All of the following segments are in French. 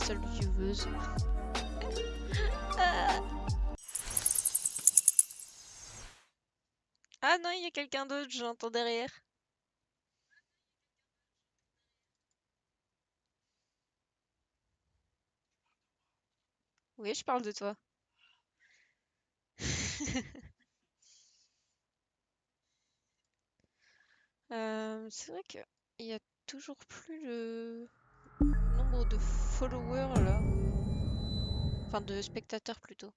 seule vieweuse. Ah non, il y a quelqu'un d'autre, je l'entends derrière. Oui, je parle de toi. C'est vrai qu'il y a toujours plus le nombre de followers là. Enfin, de spectateurs plutôt.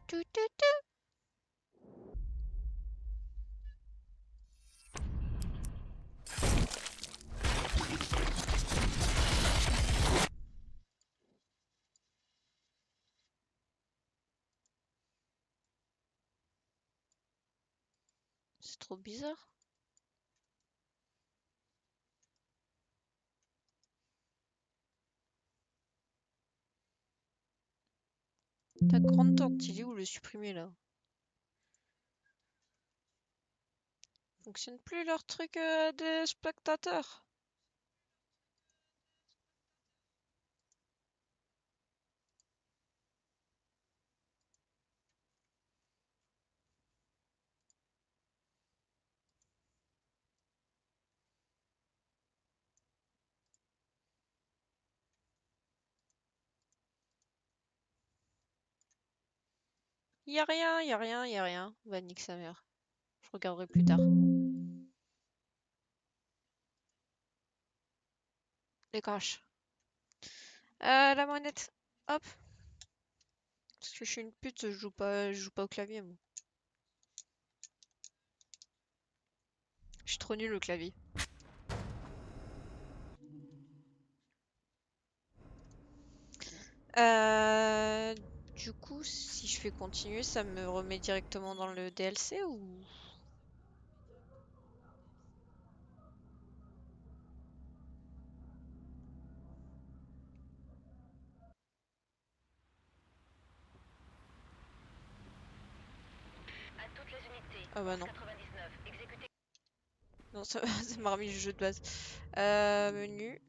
Tout, tout, tout. C'est trop bizarre. Ta grande tante, il est où le supprimer là? Fonctionne plus leur truc des spectateurs. Y a rien, y a rien, y a rien. Va nique sa mère. Je regarderai plus tard. Les crash. La manette. Hop. Parce que je suis une pute, je joue pas au clavier moi. Je suis trop nulle au clavier. Euh, du coup, si je fais continuer, ça me remet directement dans le DLC ou... Ah bah non. Non, ça, ça m'a remis le jeu de base. Menu.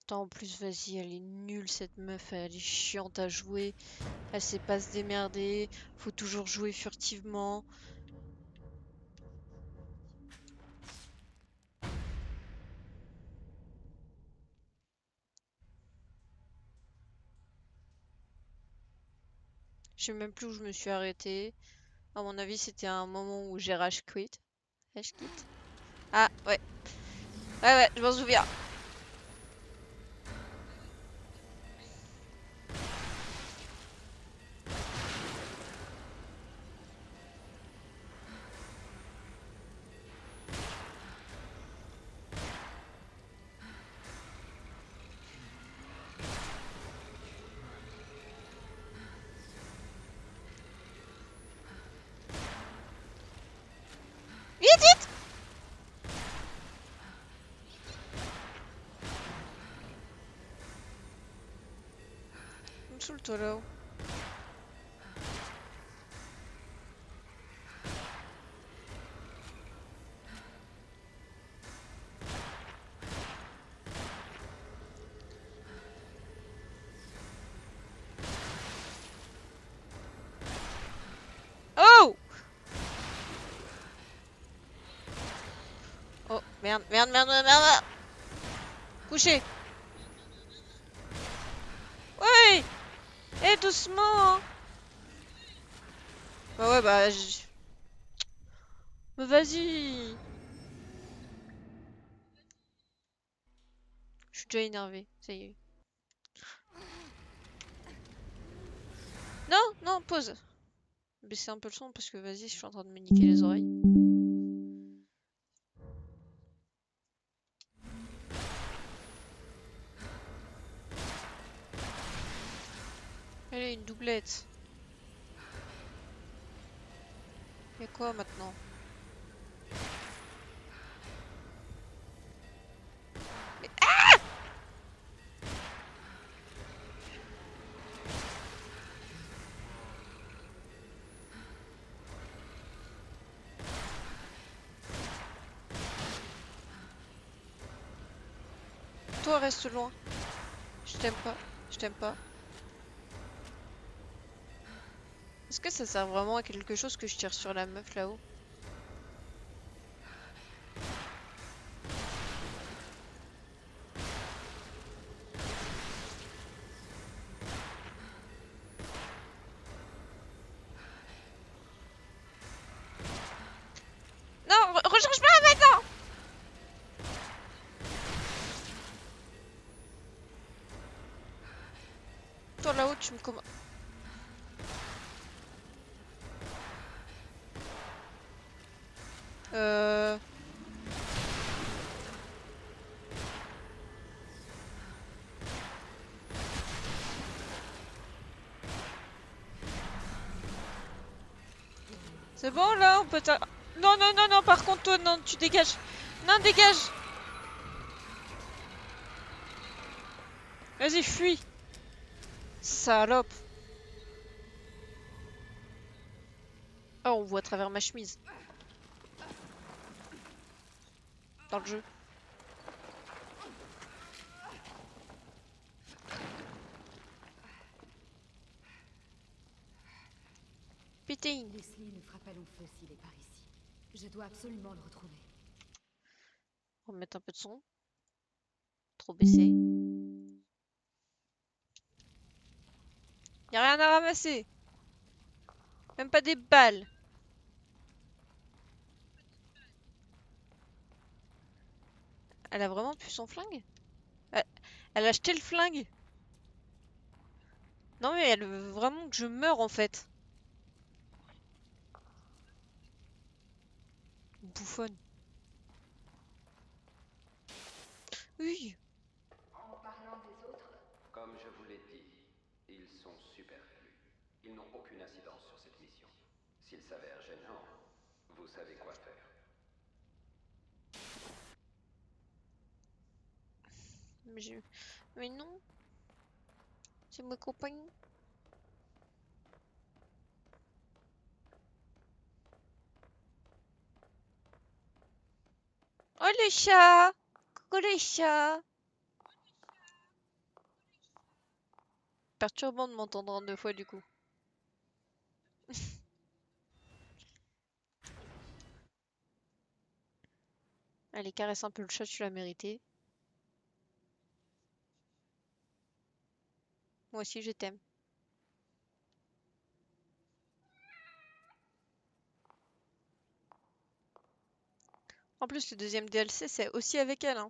Attends, en plus, vas-y, elle est nulle cette meuf, elle est chiante à jouer. Elle sait pas se démerder. Faut toujours jouer furtivement. Je sais même plus où je me suis arrêtée. À mon avis, c'était un moment où j'ai rage quit. Rage quit. Ah, ouais. Ouais, ouais, je m'en souviens. Vite, vite! Il me saoule, toi, là-haut. Oh! Oh, merde, merde, merde, merde, merde! Couché! Ouais! Eh, doucement! Hein. Bah ouais, bah... Mais vas-y! Je suis déjà énervée, ça y est. Non, non, pause! Baisser un peu le son parce que vas-y, je suis en train de me niquer les oreilles. Allez, une doublette. Y'a quoi maintenant? Mais... Toi, reste loin. Je t'aime pas. Je t'aime pas. Est-ce que ça sert vraiment à quelque chose que je tire sur la meuf là-haut? Non, recharge pas maintenant! Toi là-haut, tu me commandes. Euh... C'est bon là, on peut t'a... Non, non, non, non, par contre, toi, non, tu dégages. Non, dégage! Vas-y, fuis! Salope! Oh, on voit à travers ma chemise. Dans le jeu. Pété. Wesley ne fera pas long feu s'il est par ici. Je dois absolument le retrouver. On va mettre un peu de son. Trop baissé. Y'a rien à ramasser. Même pas des balles. Elle a vraiment pu son flingue? Elle a acheté le flingue? Non mais elle veut vraiment que je meure en fait. Bouffonne. Oui. En parlant des autres, comme je vous l'ai dit, ils sont superflus. Ils n'ont aucune incidence sur cette mission. S'ils s'avèrent gênants, vous savez quoi faire. Mais, mais non. C'est mes compagnons. Oh les chats! Coucou les chats! Perturbant de m'entendre en deux fois du coup. Allez, caresse un peu le chat, tu l'as mérité. Moi aussi je t'aime. En plus le deuxième DLC c'est aussi avec elle hein.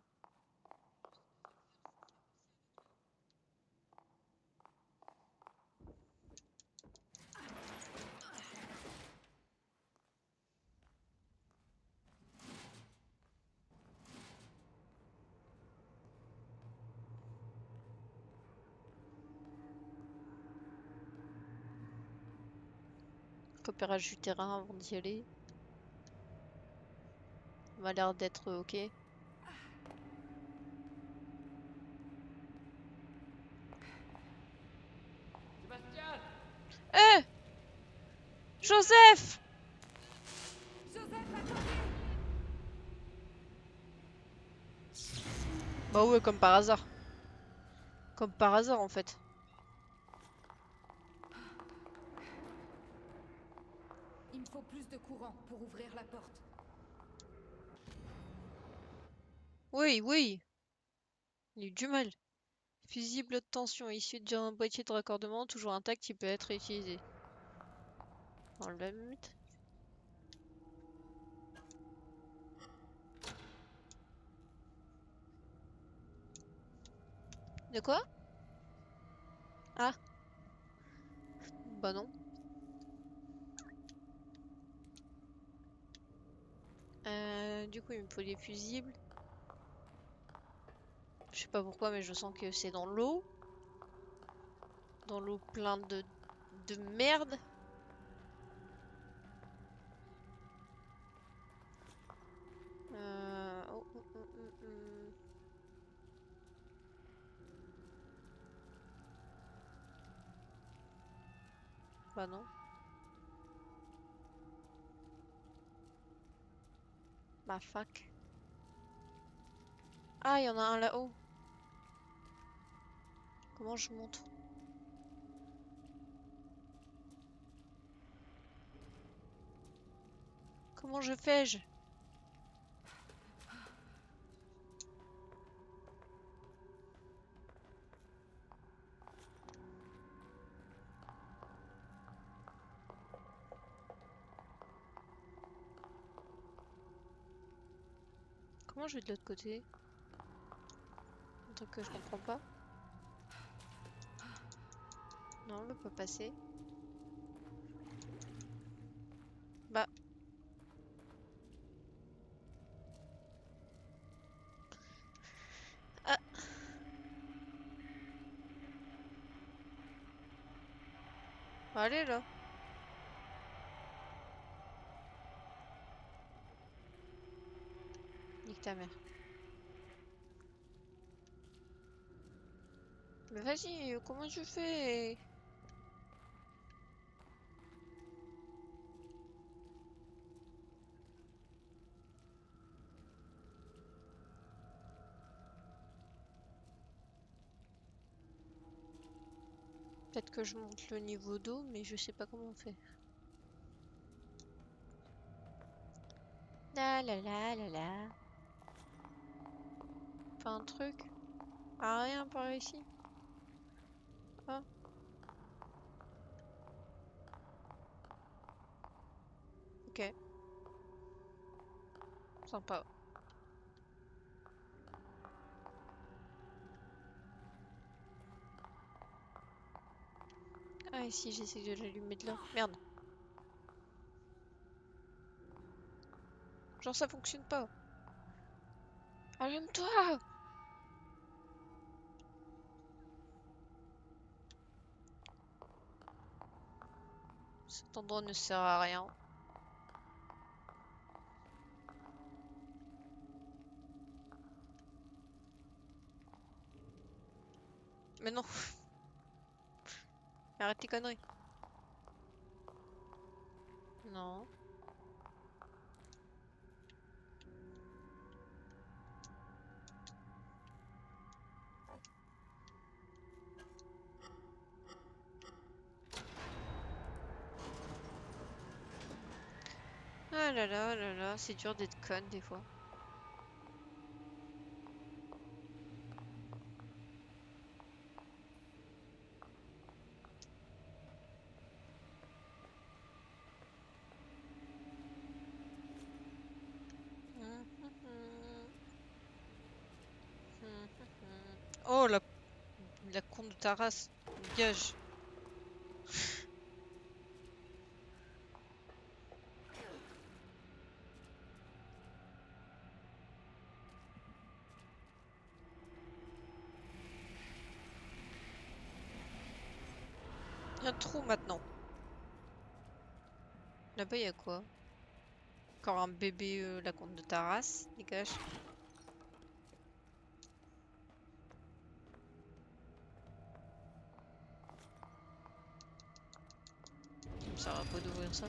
Repérage du terrain avant d'y aller. On m'a l'air d'être ok. Sébastien! Eh! Joseph! Joseph, attendez! Bah ouais, comme par hasard. Comme par hasard en fait. Il me faut plus de courant pour ouvrir la porte. Oui, oui. Il y a eu du mal. Fusible haute tension issu d'un boîtier de raccordement toujours intact qui peut être réutilisé. On le mettre. De quoi? Ah, bah non. Du coup, il me faut des fusibles. Je sais pas pourquoi, mais je sens que c'est dans l'eau. Dans l'eau plein de merde. Bah non. Bah fuck. Ah, il y en a un là-haut. Comment je monte? Comment je fais-je? Comment je vais de l'autre côté? Un truc que je comprends pas. Non, on peut pas passer. Bah. Ah. Allez là. Nique ta mère. Mais vas-y, comment je fais? Peut-être que je monte le niveau d'eau, mais je sais pas comment on fait. La la la la la. Pas un truc? Ah, rien par ici. Ah, ok. Sympa. Ah, ici, j'essaie de l'allumer de là. Merde. Genre, ça fonctionne pas. Allume-toi! Cet endroit ne sert à rien. Mais non. Arrête tes conneries. Non. Ah là là, c'est dur d'être conne des fois. Oh la con de ta race. Dégage. Il y a un trou maintenant. Là-bas, il y a quoi? Encore un bébé, la con de ta race. Dégage. Ça me sert à quoi d'ouvrir ça?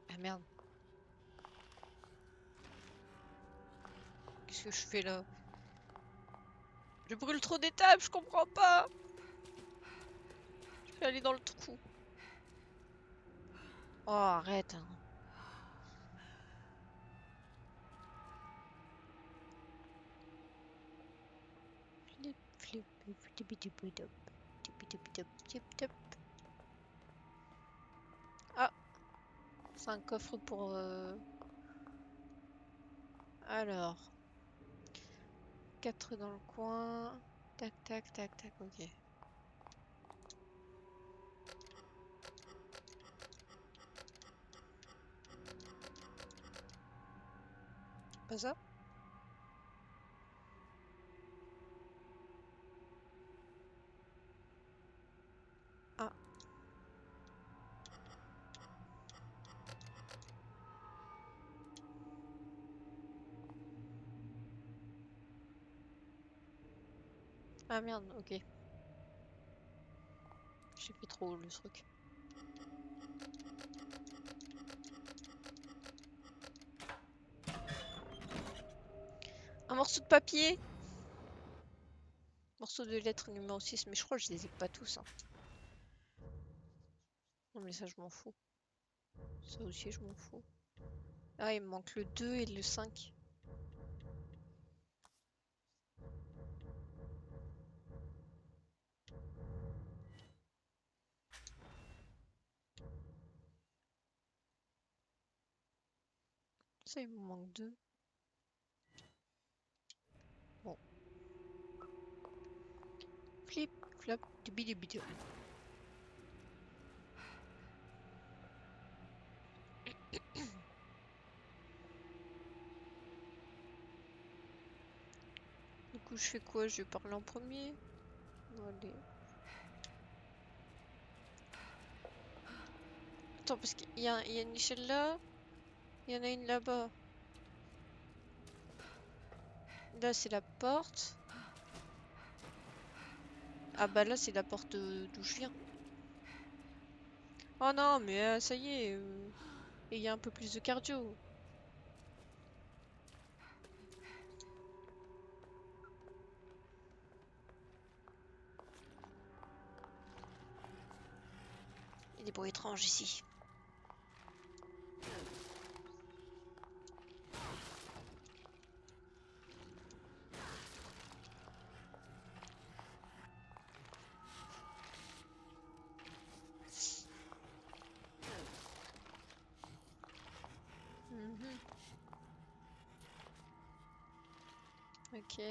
Ah merde. Qu'est-ce que je fais là? Je brûle trop d'étapes, je comprends pas. Je vais aller dans le trou. Oh, arrête, hein. Flip, flip, flip, ah, c'est un coffre pour... Alors, 4 dans le coin. Tac, tac, tac, tac, ok. Pas ça? Ah. Ah merde, ok. J'ai fait trop haut le truc. Un morceau de papier. Morceau de lettre numéro 6, mais je crois que je les ai pas tous. Hein. Non mais ça je m'en fous. Ça aussi je m'en fous. Ah il me manque le 2 et le 5. Ça il me manque 2. Bon. Flip, flop, dubidubidu. Du coup je fais quoi? Je vais parler en premier? Allez. Attends parce qu'il y a une échelle là. Il y en a une là-bas. Là c'est la porte. Ah bah là c'est la porte d'où je viens. Oh non mais ça y est. Et il y a un peu plus de cardio. Il y a des bruits étranges ici. Mhm. Ok.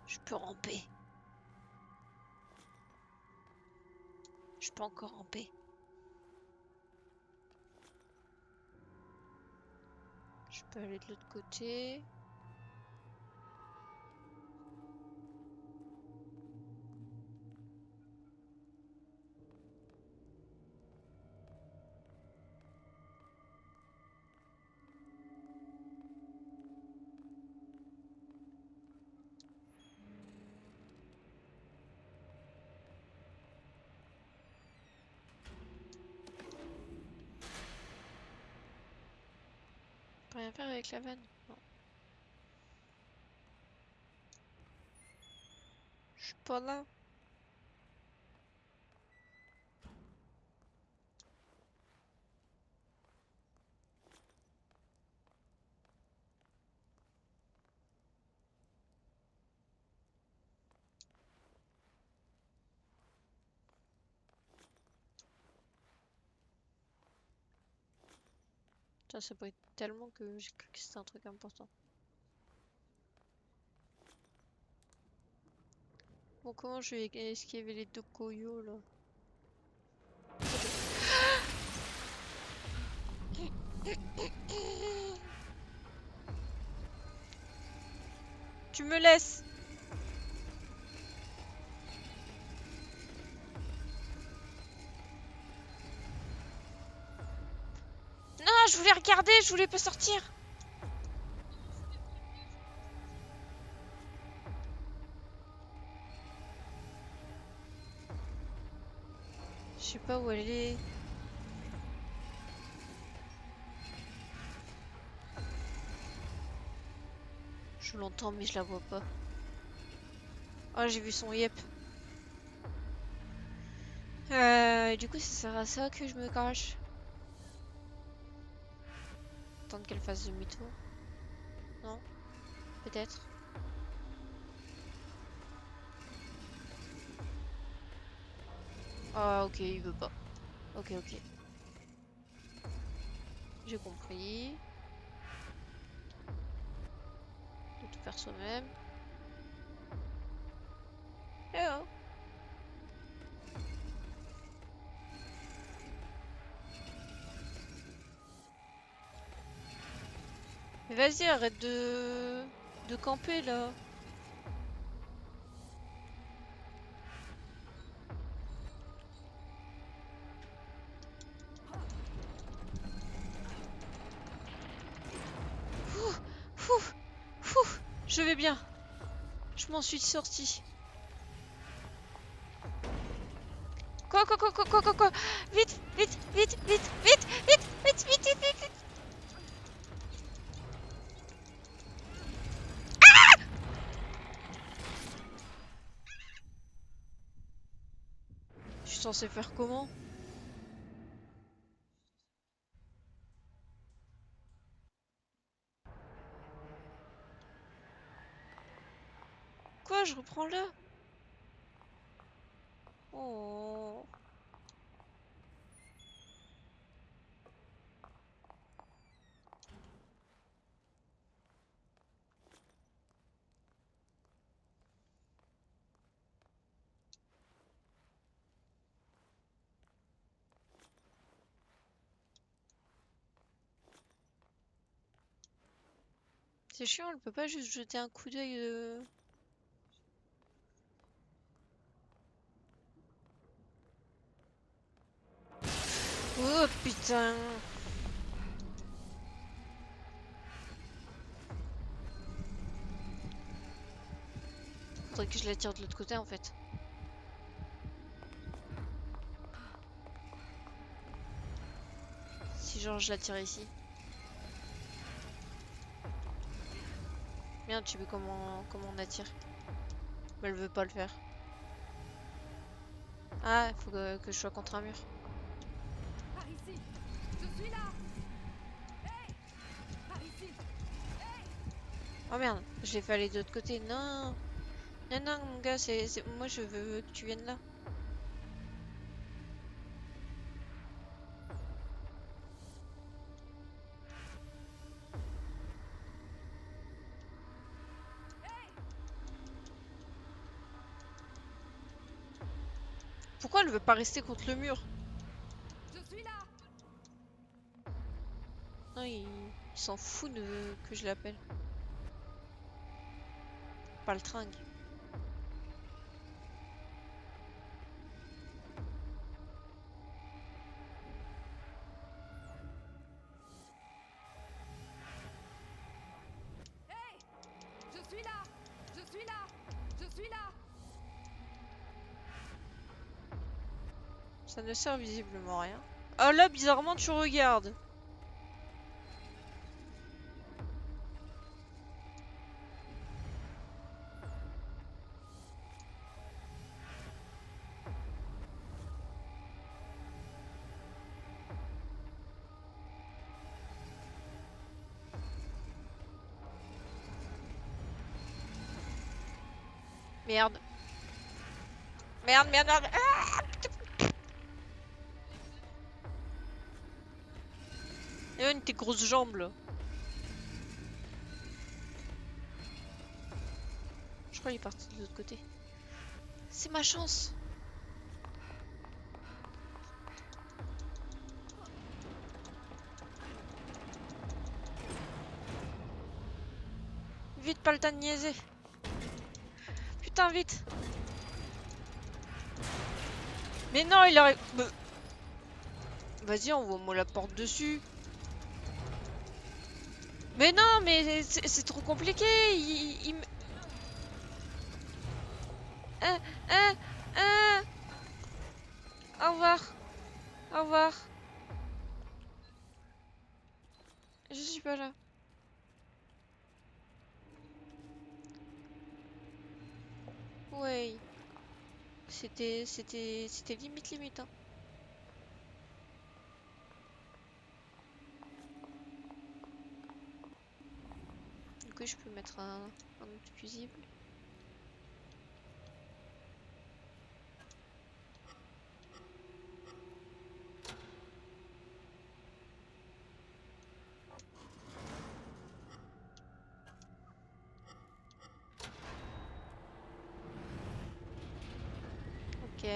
Je peux ramper. Je peux encore ramper. Je peux aller de l'autre côté. Je peux rien faire avec la vanne. Non. Je suis pas là. Putain, ça brille tellement que j'ai cru que c'était un truc important. Bon, comment je vais esquiver les deux coyots là? Tu me laisses! Non, je voulais regarder, je voulais pas sortir! Je sais pas où elle est. Je l'entends mais je la vois pas. Oh, j'ai vu son yep. Du coup, ça sert à ça que je me cache. Attendre qu'elle fasse demi-tour. Non? Peut-être. Ah, ok, il veut pas. Ok, ok. J'ai compris. De tout faire soi-même. Eh oh! Mais vas-y, arrête de camper là. Je vais bien. Je m'en suis sorti. Quoi? Vite, vite, vite, vite, vite, vite, vite, vite, vite, vite, vite. Je suis censé faire comment? Quoi? Je reprends là? Oh. C'est chiant, elle peut pas juste jeter un coup d'œil de... Oh putain. Faudrait que je la tire de l'autre côté en fait. Si genre je la tire ici. Merde, tu sais comment on attire. Mais elle veut pas le faire. Ah, il faut que je sois contre un mur. Par ici. Je suis là. Hey. Par ici. Oh merde, je l'ai fait aller de l'autre côté. Non. Non, non, mon gars, moi je veux que tu viennes là. Pourquoi elle veut pas rester contre le mur? Je suis là. Non, il s'en fout que je l'appelle. Pas le tringue. Je suis là. Je suis là. Je suis là. Ça ne sert visiblement à rien. Ah là, bizarrement, tu regardes. Merde. Merde, merde, merde. Ah, et une tes grosses jambes là. Je crois qu'il est parti de l'autre côté. C'est ma chance. Vite, pas le temps de niaiser. Putain, vite. Mais non, il aurait... Vas-y, envoie-moi la porte dessus. Mais non, mais c'est trop compliqué. Il me... Ah, ah, ah. Au revoir. Au revoir. Je suis pas là. Ouais. C'était limite, hein. Du coup, je peux mettre un autre fusible. Ok.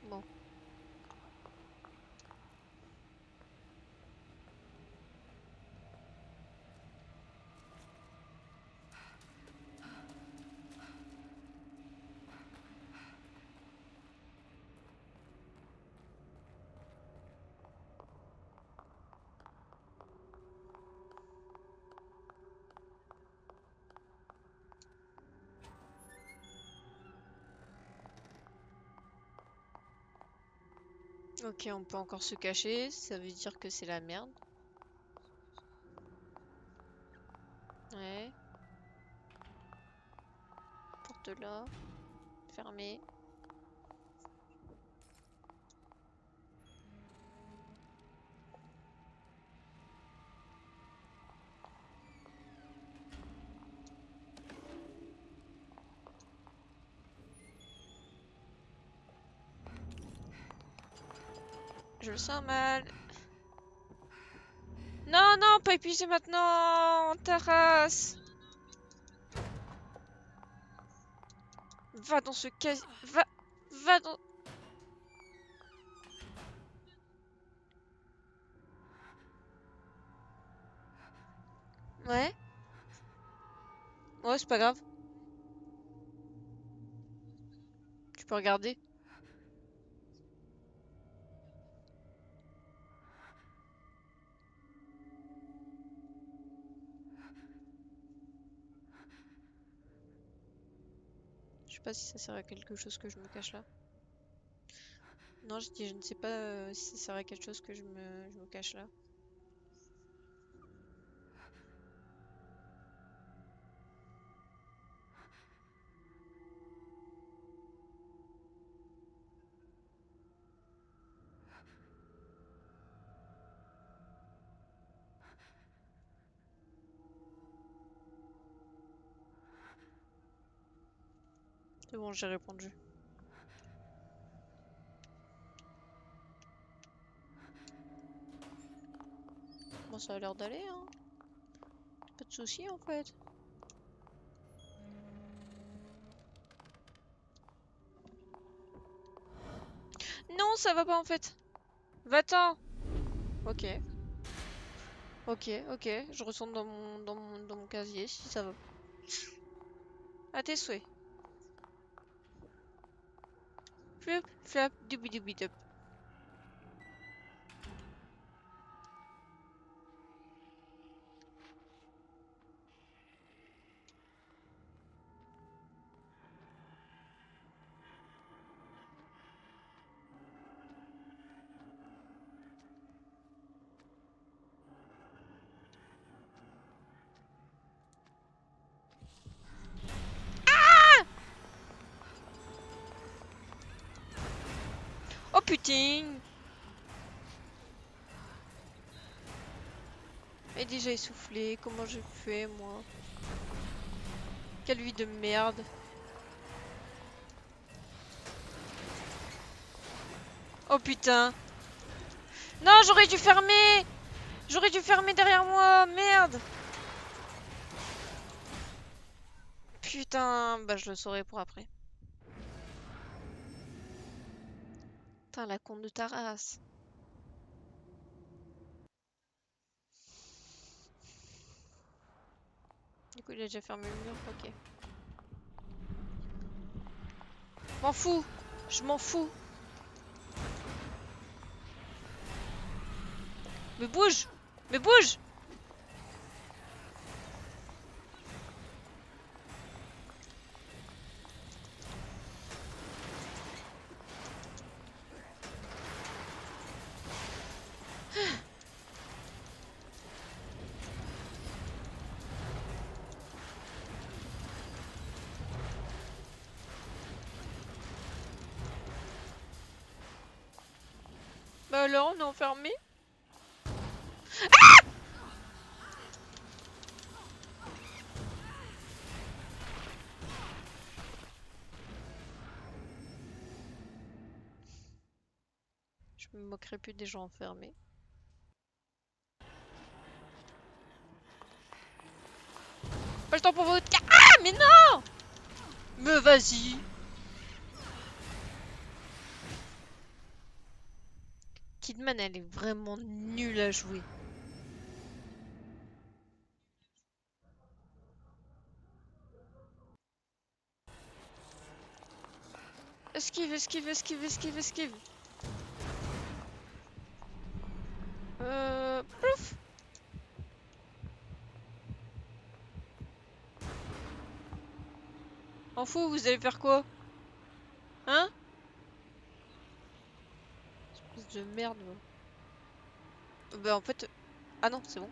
Bon. Ok, on peut encore se cacher, ça veut dire que c'est la merde. Ouais. Porte là. Fermée. Je le sens mal. Non, non, pas épuisé maintenant. Terrasse. Va dans ce casier. Va dans. Ouais. Ouais, c'est pas grave. Tu peux regarder. Je sais pas si ça sert à quelque chose que je me cache là. Non, je dis je ne sais pas si ça sert à quelque chose que je me cache là. C'est bon, j'ai répondu. Bon, ça a l'air d'aller, hein. Pas de soucis en fait. Non, ça va pas en fait. Va-t'en. Ok. Ok, ok. Je ressens dans mon casier si ça va. À tes souhaits. Flip, flap, dubi. Oh putain! Elle est déjà essoufflée. Comment je fais moi? Quelle vie de merde. Oh putain. Non, j'aurais dû fermer. J'aurais dû fermer derrière moi. Merde. Putain, bah je le saurai pour après. Putain, la con de ta race. Du coup, il a déjà fermé le mur. Ok. M'en fous. Je m'en fous. Mais bouge. Mais bouge. Bah alors, on est enfermé. Je me moquerai plus des gens enfermés. Pas le temps pour votre... Ah, mais non! Mais vas-y. Kidman, elle est vraiment nulle à jouer. Esquive, esquive, esquive, esquive, esquive. Plouf. En fou, vous allez faire quoi? Hein? Espèce de merde. Bah en fait... Ah non, c'est bon.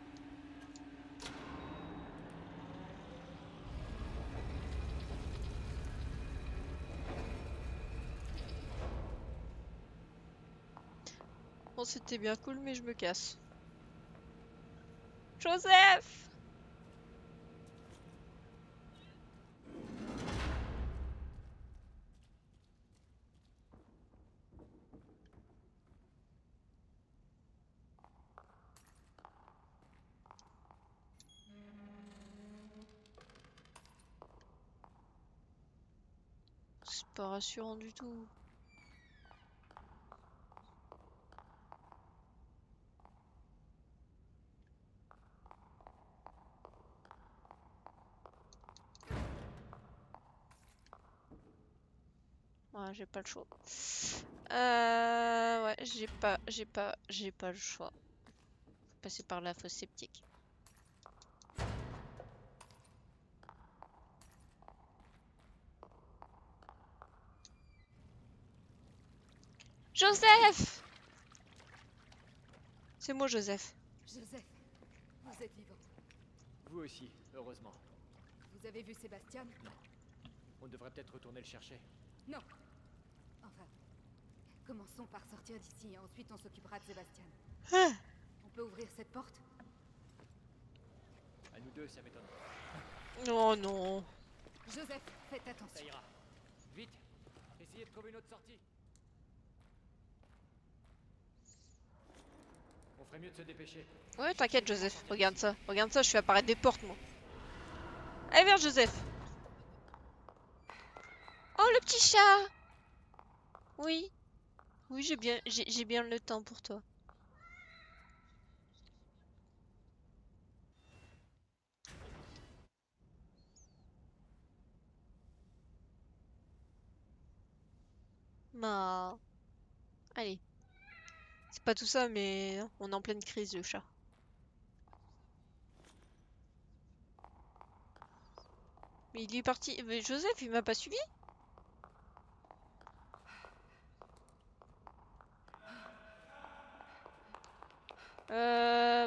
Bon, c'était bien cool, mais je me casse. Joseph! C'est pas rassurant du tout. Ouais, j'ai pas le choix. Ouais, j'ai pas le choix. Faut passer par la fosse septique. Joseph! C'est moi, Joseph. Joseph, vous êtes vivant. Vous aussi, heureusement. Vous avez vu Sébastien? On devrait peut-être retourner le chercher. Non. Enfin, commençons par sortir d'ici et ensuite on s'occupera de Sébastien. Ah. On peut ouvrir cette porte? À nous deux, ça m'étonne. Oh non. Joseph, faites Ça attention. ira. Vite, essayez de trouver une autre sortie. On ferait mieux de se dépêcher. Ouais, t'inquiète, Joseph. Regarde ça. Regarde ça, je fais apparaître des portes, moi. Allez, viens, Joseph. Oh, le petit chat! Oui. Oui, j'ai bien le temps pour toi. Ma. Allez. C'est pas tout ça, mais on est en pleine crise, le chat. Mais il est parti. Mais Joseph, il m'a pas suivi?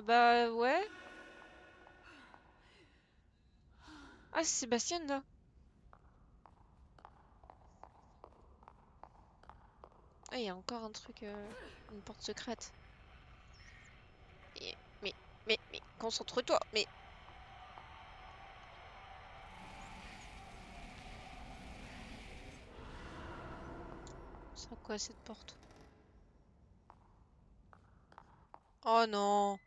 Bah ouais. Ah, c'est Sébastien, là. Ah, il y a encore un truc, une porte secrète. Et- Mais, mais, concentre-toi, mais... C'est quoi cette porte? Oh non!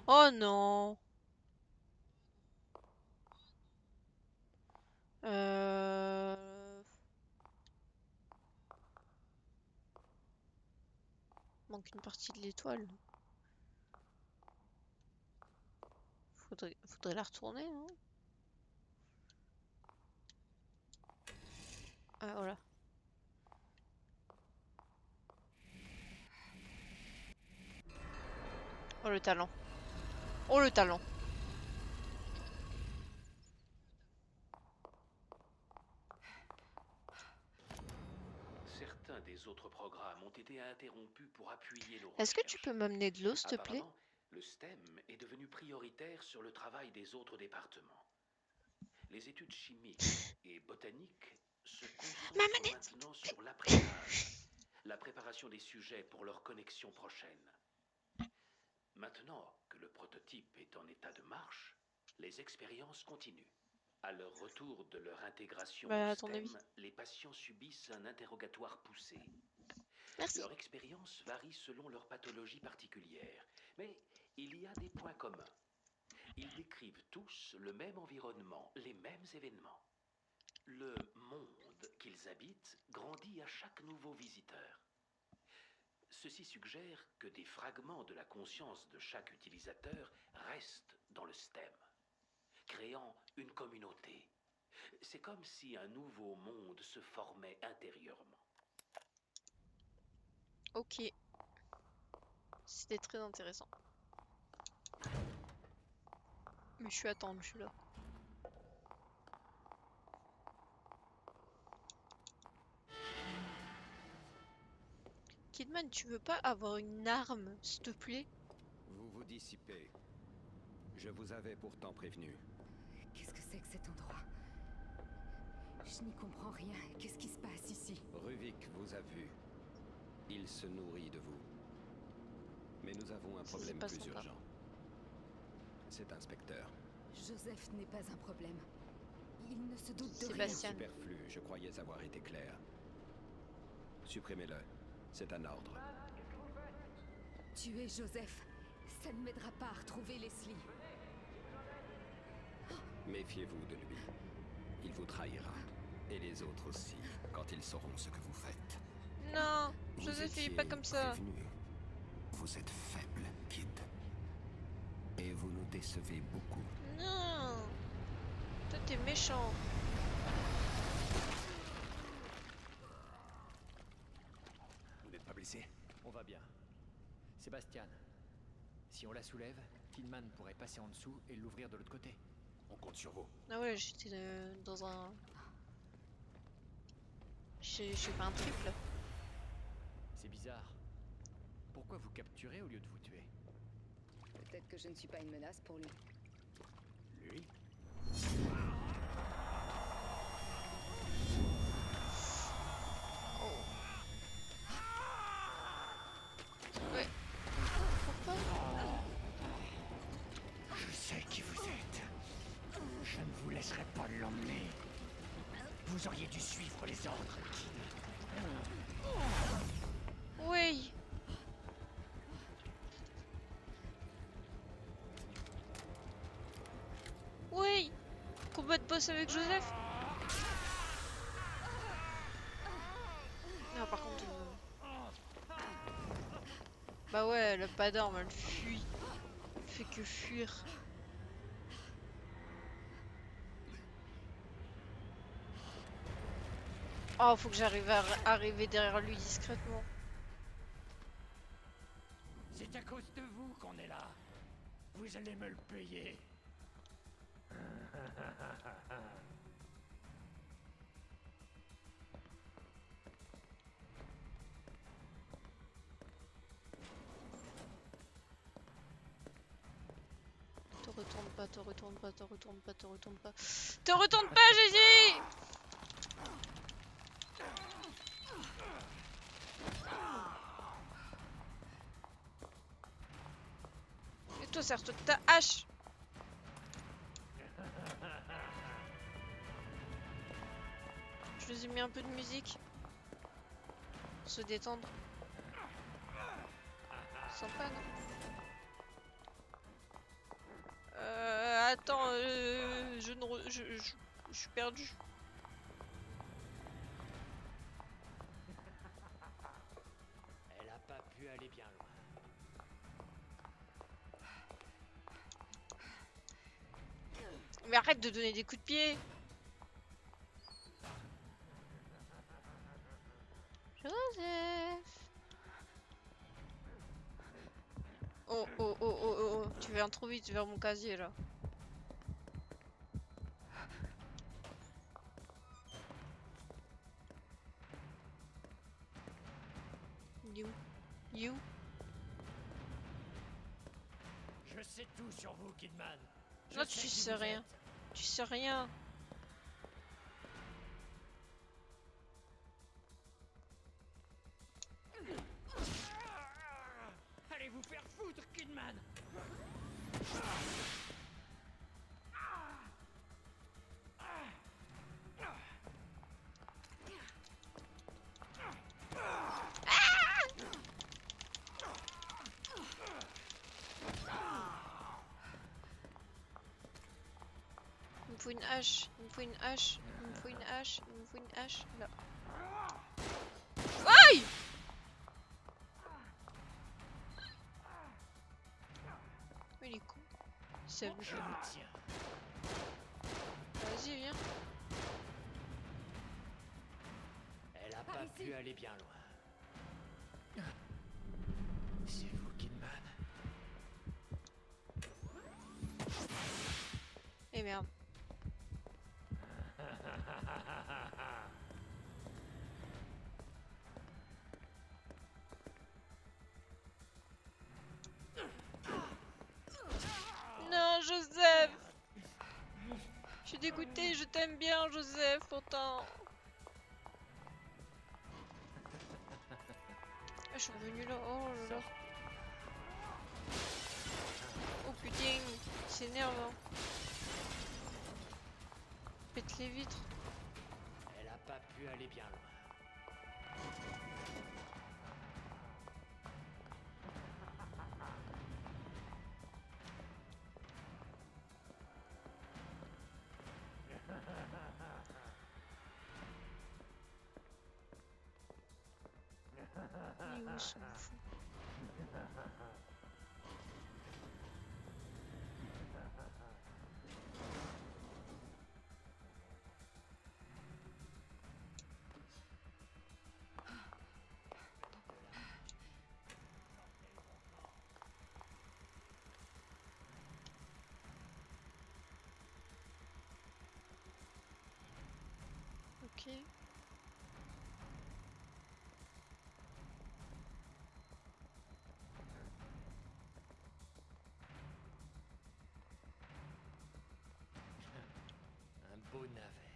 Oh non! Euh... Manque une partie de l'étoile. Faudrait la retourner, hein? Ah, voilà. Oh, le talent. Oh, le talent. Certains des autres programmes ont été interrompus pour appuyer nos Est-ce que tu recherches. peux m'amener de l'eau, s'il te plaît? Apparemment, le STEM est devenu prioritaire sur le travail des autres départements. Les études chimiques et botaniques se Ma concentrent manette! maintenant sur l'après-phase, la préparation des sujets pour leur connexion prochaine. Maintenant que le prototype est en état de marche, les expériences continuent. À leur retour de leur intégration Bah, au à ton avis. STEM, les patients subissent un interrogatoire poussé. Merci. Leur expérience varie selon leur pathologie particulière, mais il y a des points communs. Ils décrivent tous le même environnement, les mêmes événements. Le monde qu'ils habitent grandit à chaque nouveau visiteur. Ceci suggère que des fragments de la conscience de chaque utilisateur restent dans le STEM, créant une communauté. C'est comme si un nouveau monde se formait intérieurement. Ok. C'était très intéressant. Mais je suis attendu là. Kidman, tu veux pas avoir une arme, s'il te plaît? Vous vous dissipez. Je vous avais pourtant prévenu. Qu'est-ce que c'est que cet endroit? Je n'y comprends rien. Qu'est-ce qui se passe ici? Ruvik vous a vu. Il se nourrit de vous. Mais nous avons un Ça, c'est problème pas plus sympa. urgent. Cet inspecteur. Joseph n'est pas un problème. Il ne se doute de rien. Sébastien. Superflu, je croyais avoir été clair. Supprimez-le. C'est un ordre. Tuer Joseph, ça ne m'aidera pas à retrouver Leslie. Méfiez-vous de lui. Il vous trahira. Et les autres aussi, quand ils sauront ce que vous faites. Non, Vous Joseph, il est étiez pas comme ça. prévenu. Vous êtes faible, Kid. Et vous nous décevez beaucoup. Non. Toi, t'es méchant. Vous n'êtes pas blessé? On va bien. Sébastien, si on la soulève, Kidman pourrait passer en dessous et l'ouvrir de l'autre côté. On compte sur vous. Ah ouais, j'étais dans un... J'ai fait un triple. C'est bizarre. Pourquoi vous capturez au lieu de vous tuer? Peut-être que je ne suis pas une menace pour lui. Lui? Ouais. Pourquoi? Je sais qui vous êtes. Je ne vous laisserai pas l'emmener. Vous auriez dû suivre les ordres, Kid. Oui. Oui. Combat de boss avec Joseph. Non, par contre... Bah ouais, le pas d'arme, elle fuit. Elle fait que fuir. Oh, faut que j'arrive à arriver derrière lui discrètement. C'est à cause de vous qu'on est là. Vous allez me le payer. Te retourne pas, te retourne pas, te retourne pas, te retourne pas. Te retourne pas, j'ai dit! Et toi, sers-toi de ta hache! Je vous ai mis un peu de musique. Pour se détendre. Sympa, non? Attends, je ne... je suis perdu. Elle a pas pu aller bien loin. Mais arrête de donner des coups de pied! Joseph! Oh, oh, oh, oh, oh, oh, tu viens trop vite vers mon casier là. You. You. Je sais tout sur vous, Kidman. Je Non, sais tu qui sais vous rien. êtes. Tu sais rien. Allez vous faire foutre, Kidman. Il me faut une hache. Il me faut une hache. Il me faut une hache. Il me faut une hache. Là. Aïe! Il est con. Ça veut Je vous tiens. Vas-y, viens. Elle a pas pu aller bien loin. C'est vous, Kidman. Et merde. suis dégoûtée, je t'aime bien, Joseph, pourtant. Ah, je suis revenue là, oh là là. Oh putain, c'est énervant. Pète les vitres. Elle a pas pu aller bien loin. Il est où ce fou? Ok. Un beau navet.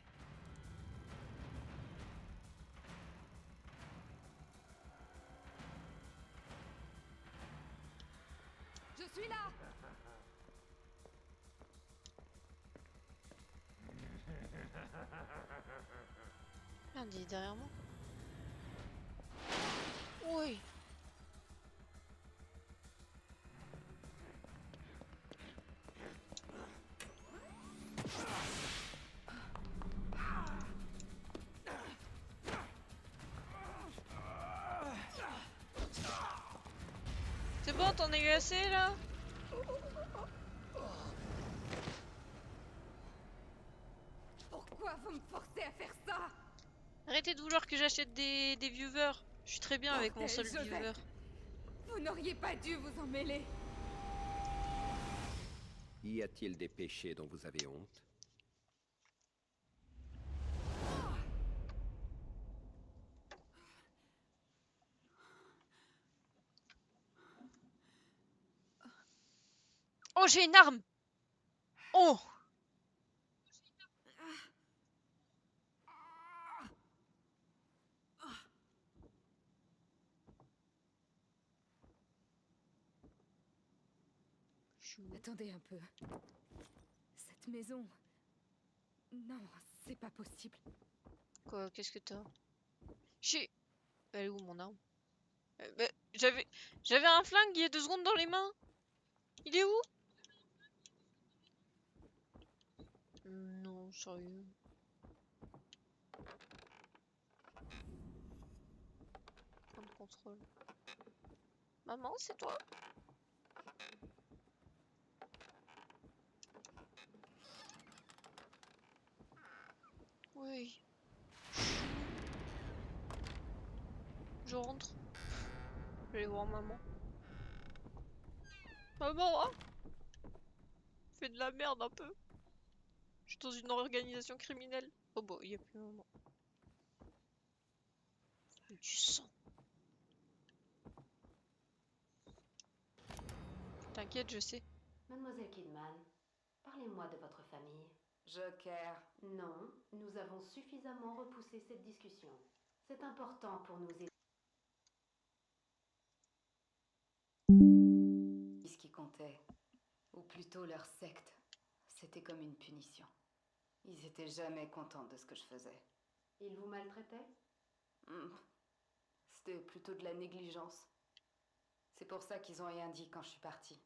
Je suis là. Merde, il est derrière moi. Oui. C'est bon, t'en es assez là? Pourquoi vous me forcez à faire ça? Arrêtez de vouloir que j'achète des viewers. Je suis très bien avec mon seul Bordel, viewer. Joseph. Vous n'auriez pas dû vous en mêler. Y a-t-il des péchés dont vous avez honte? Oh, j'ai une arme! Oh! Attendez un peu. Cette maison... Non, c'est pas possible. Quoi, qu'est-ce que t'as? J'ai... Elle est où mon arme? Bah, j'avais un flingue il y a 2 secondes dans les mains. Il est où? Non, sérieux. Point de contrôle. Maman, c'est toi? Oui. Je rentre. Je vais aller voir maman. Maman, hein? Fais de la merde un peu. Je suis dans une organisation criminelle. Oh bah, il y a plus maman. Du sang. T'inquiète, je sais. Mademoiselle Kidman, parlez-moi de votre famille. Joker. Non, nous avons suffisamment repoussé cette discussion. C'est important pour nous aider. Ce qui comptait, ou plutôt leur secte, c'était comme une punition. Ils étaient jamais contents de ce que je faisais. Ils vous maltraitaient? C'était plutôt de la négligence. C'est pour ça qu'ils ont rien dit quand je suis partie.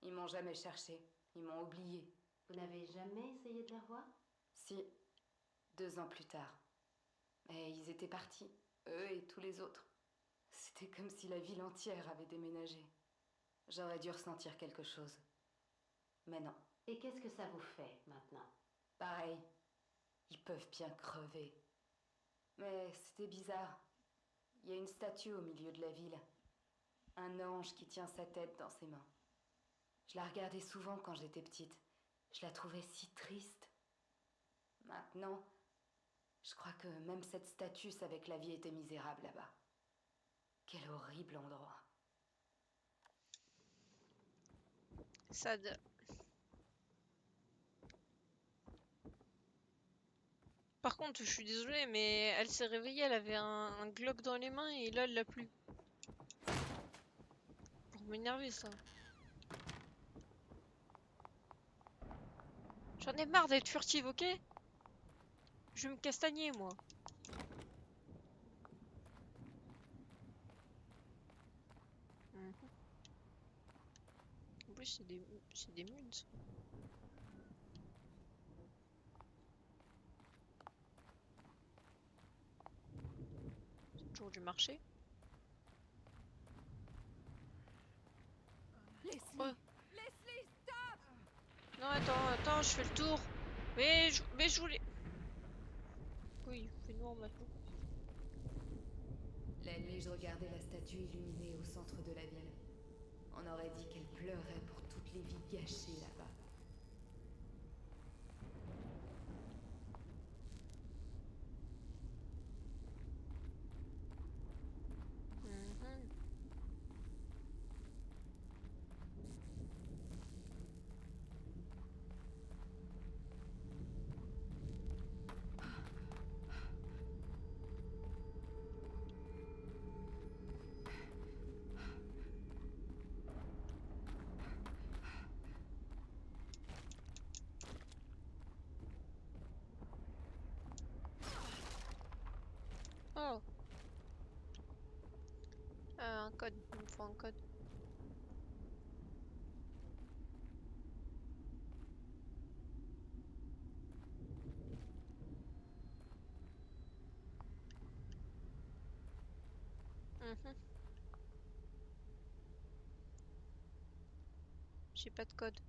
Ils m'ont jamais cherché, ils m'ont oublié. Vous n'avez jamais essayé de les revoir? Si, 2 ans plus tard. Mais ils étaient partis, eux et tous les autres. C'était comme si la ville entière avait déménagé. J'aurais dû ressentir quelque chose. Mais non. Et qu'est-ce que ça vous fait maintenant? Pareil. Ils peuvent bien crever. Mais c'était bizarre. Il y a une statue au milieu de la ville. Un ange qui tient sa tête dans ses mains. Je la regardais souvent quand j'étais petite. Je la trouvais si triste. Maintenant, je crois que même cette statue savait que la vie était misérable là-bas. Quel horrible endroit. Sad. Par contre, je suis désolée, mais elle s'est réveillée, elle avait un Glock dans les mains et là, elle l'a plus. Pour m'énerver, ça. J'en ai marre d'être furtive, ok? Je vais me castagner, moi. Mhm. En plus, c'est des mules, ça. C'est toujours du marché. Oh. Non, attends, je fais le tour. Mais je voulais... Oui, il fait noir maintenant. La nuit, je regardais la statue illuminée au centre de la ville. On aurait dit qu'elle pleurait pour toutes les vies gâchées là-bas. Mhm. Oh. Un code, il me faut un code. Mhm. J'ai pas de code.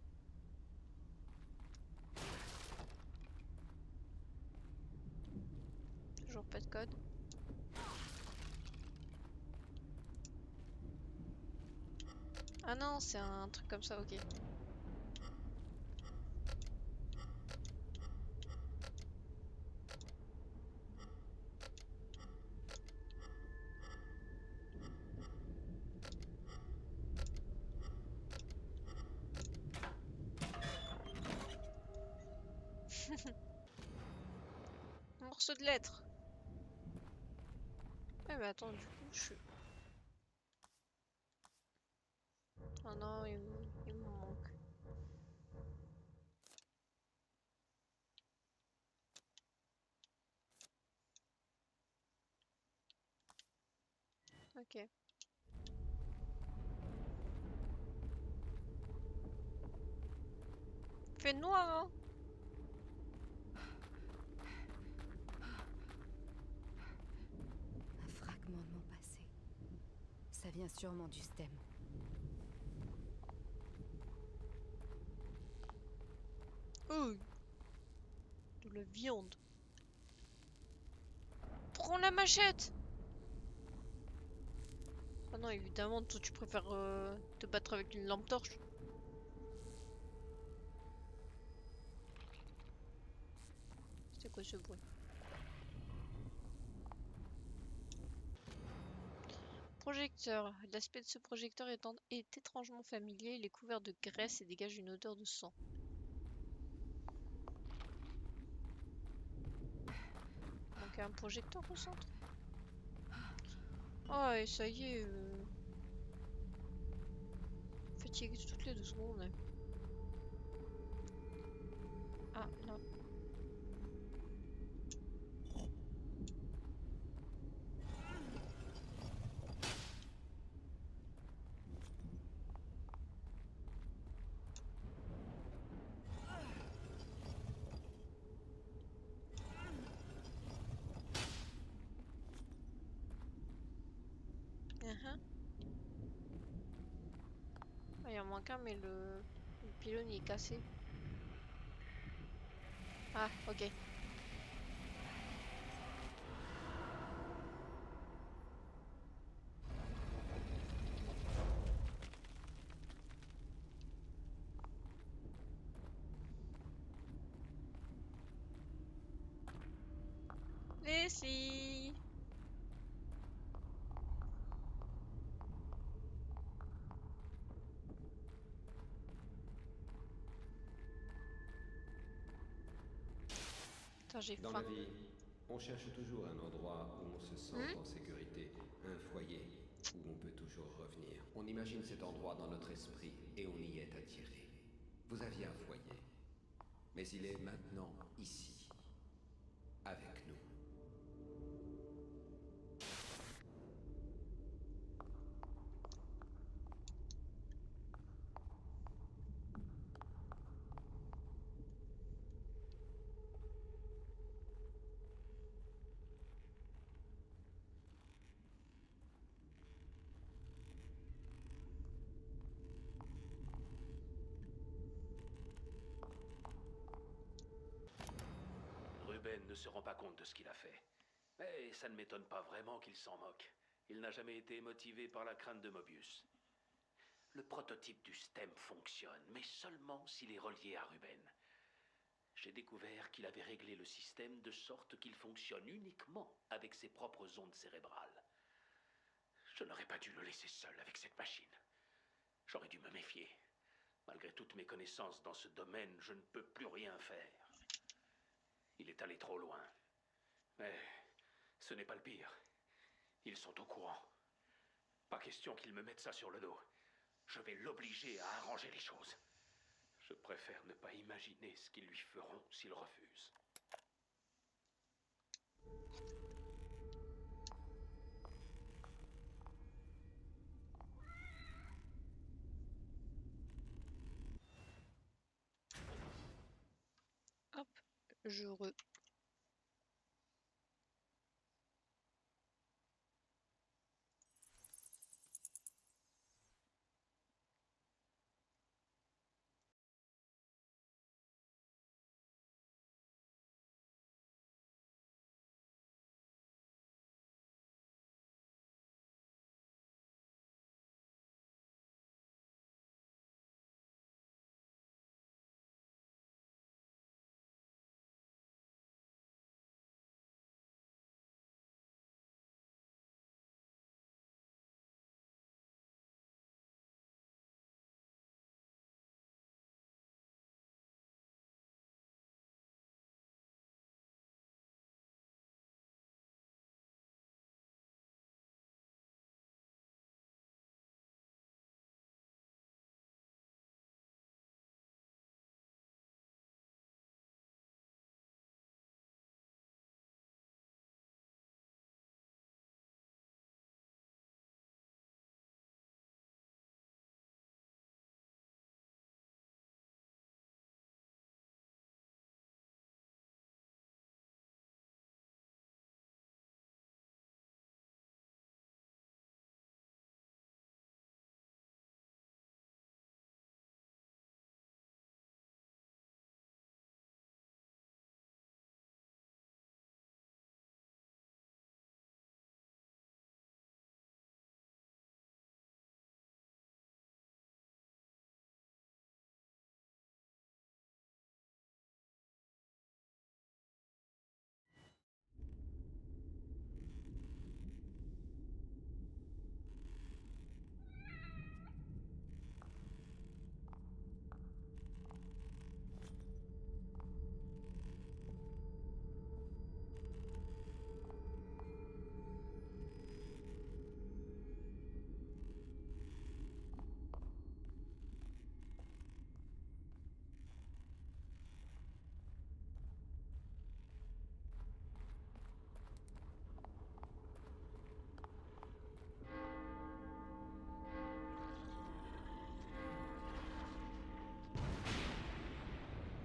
Toujours pas de code. Ah non, c'est un truc comme ça, ok. Morceau de lettres. Ouais, mais attends, du coup, je suis... Ah non, il me manque. Ok. Fait noir, hein? Un fragment de mon passé. Ça vient sûrement du stem. Oh, de la viande. Prends la machette! Ah non, évidemment, toi tu préfères te battre avec une lampe torche. C'est quoi ce bruit? Projecteur. L'aspect de ce projecteur est étrangement familier. Il est couvert de graisse et dégage une odeur de sang. Donc un projecteur au centre. Oh, et ça y est. Fatigué toutes les 2 secondes. Hein. Ah, là. Uh-huh. Ah, il en manque un, mais le pylône il est cassé. Ah, ok. Leslie! Attends, j'ai Dans faim. la vie, On cherche toujours un endroit où on se sent en sécurité, un foyer où on peut toujours revenir. On imagine cet endroit dans notre esprit et on y est attiré. Vous aviez un foyer, mais il est maintenant ici, avec nous. Ruben ne se rend pas compte de ce qu'il a fait. Mais ça ne m'étonne pas vraiment qu'il s'en moque. Il n'a jamais été motivé par la crainte de Mobius. Le prototype du STEM fonctionne, mais seulement s'il est relié à Ruben. J'ai découvert qu'il avait réglé le système de sorte qu'il fonctionne uniquement avec ses propres ondes cérébrales. Je n'aurais pas dû le laisser seul avec cette machine. J'aurais dû me méfier. Malgré toutes mes connaissances dans ce domaine, je ne peux plus rien faire. Il est allé trop loin. Mais ce n'est pas le pire. Ils sont au courant. Pas question qu'ils me mettent ça sur le dos. Je vais l'obliger à arranger les choses. Je préfère ne pas imaginer ce qu'ils lui feront s'il refuse. Hop, je re...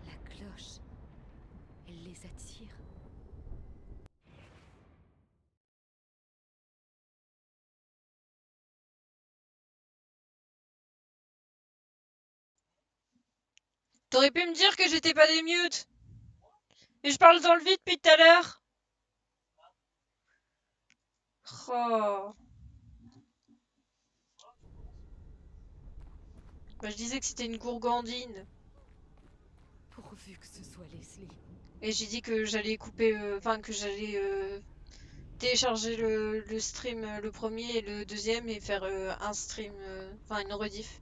La cloche, elle les attire. T'aurais pu me dire que j'étais pas des mutes. Et je parle dans le vide depuis tout à l'heure. Oh. Bah, je disais que c'était une gourgandine. Pourvu que ce soit Leslie. Et j'ai dit que j'allais couper, enfin que j'allais télécharger le stream, le premier et le deuxième, et faire un stream, enfin une rediff.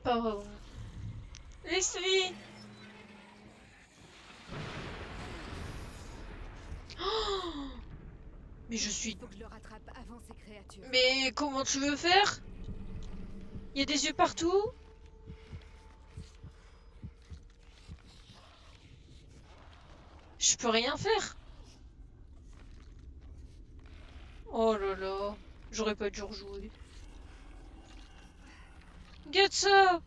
Pardon. Leslie! Oh, mais je suis... Faut que je le rattrape avant ces créatures. Mais comment tu veux faire? Il y a des yeux partout? Je peux rien faire. Oh là là. J'aurais pas dû rejouer. Regarde ça!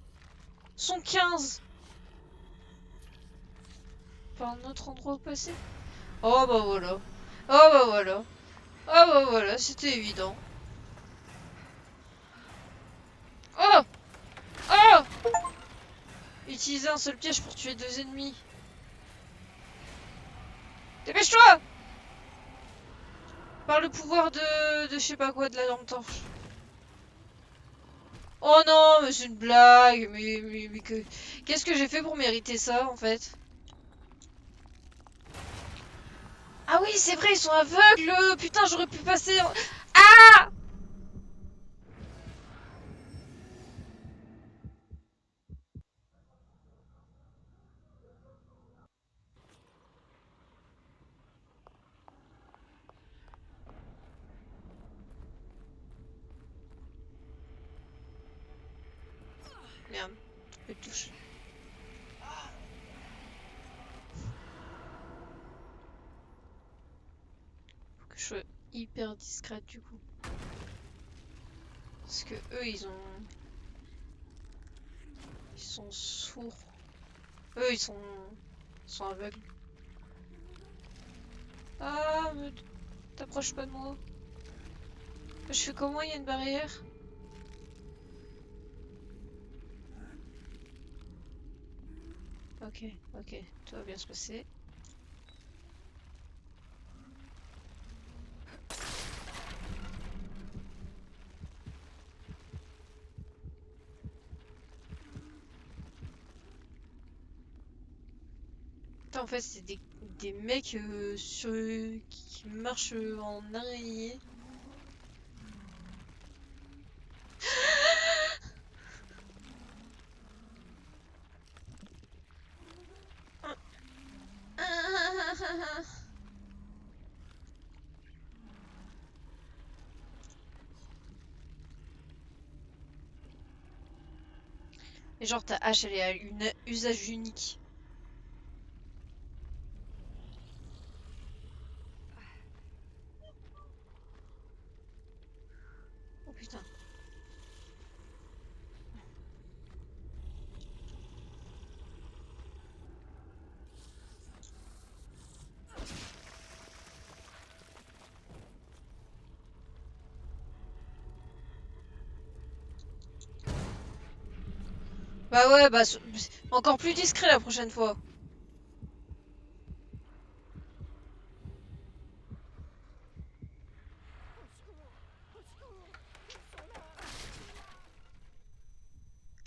Sont 15! Pas un autre endroit où passer? Oh bah voilà. Oh bah voilà. Oh bah voilà, c'était évident. Oh! Oh! Utiliser un seul piège pour tuer 2 ennemis. Dépêche-toi! Par le pouvoir de je sais pas quoi, de la lampe torche. Oh non, mais c'est une blague. Mais que... Qu'est-ce que j'ai fait pour mériter ça, en fait? Ah oui, c'est vrai, ils sont aveugles! Putain, j'aurais pu passer... Ah! Merde, je touche. Faut que je sois hyper discrète, du coup. Parce que eux, ils sont sourds. Eux, ils sont aveugles. Ah, mais t'approches pas de moi. Je fais comment? Il y a une barrière? Ok, ok, tout va bien se passer. Putain, en fait, c'est des mecs qui marchent en araignée. Et genre, ta hache, elle est à une usage unique. Oh putain. Bah ouais, bah encore plus discret la prochaine fois.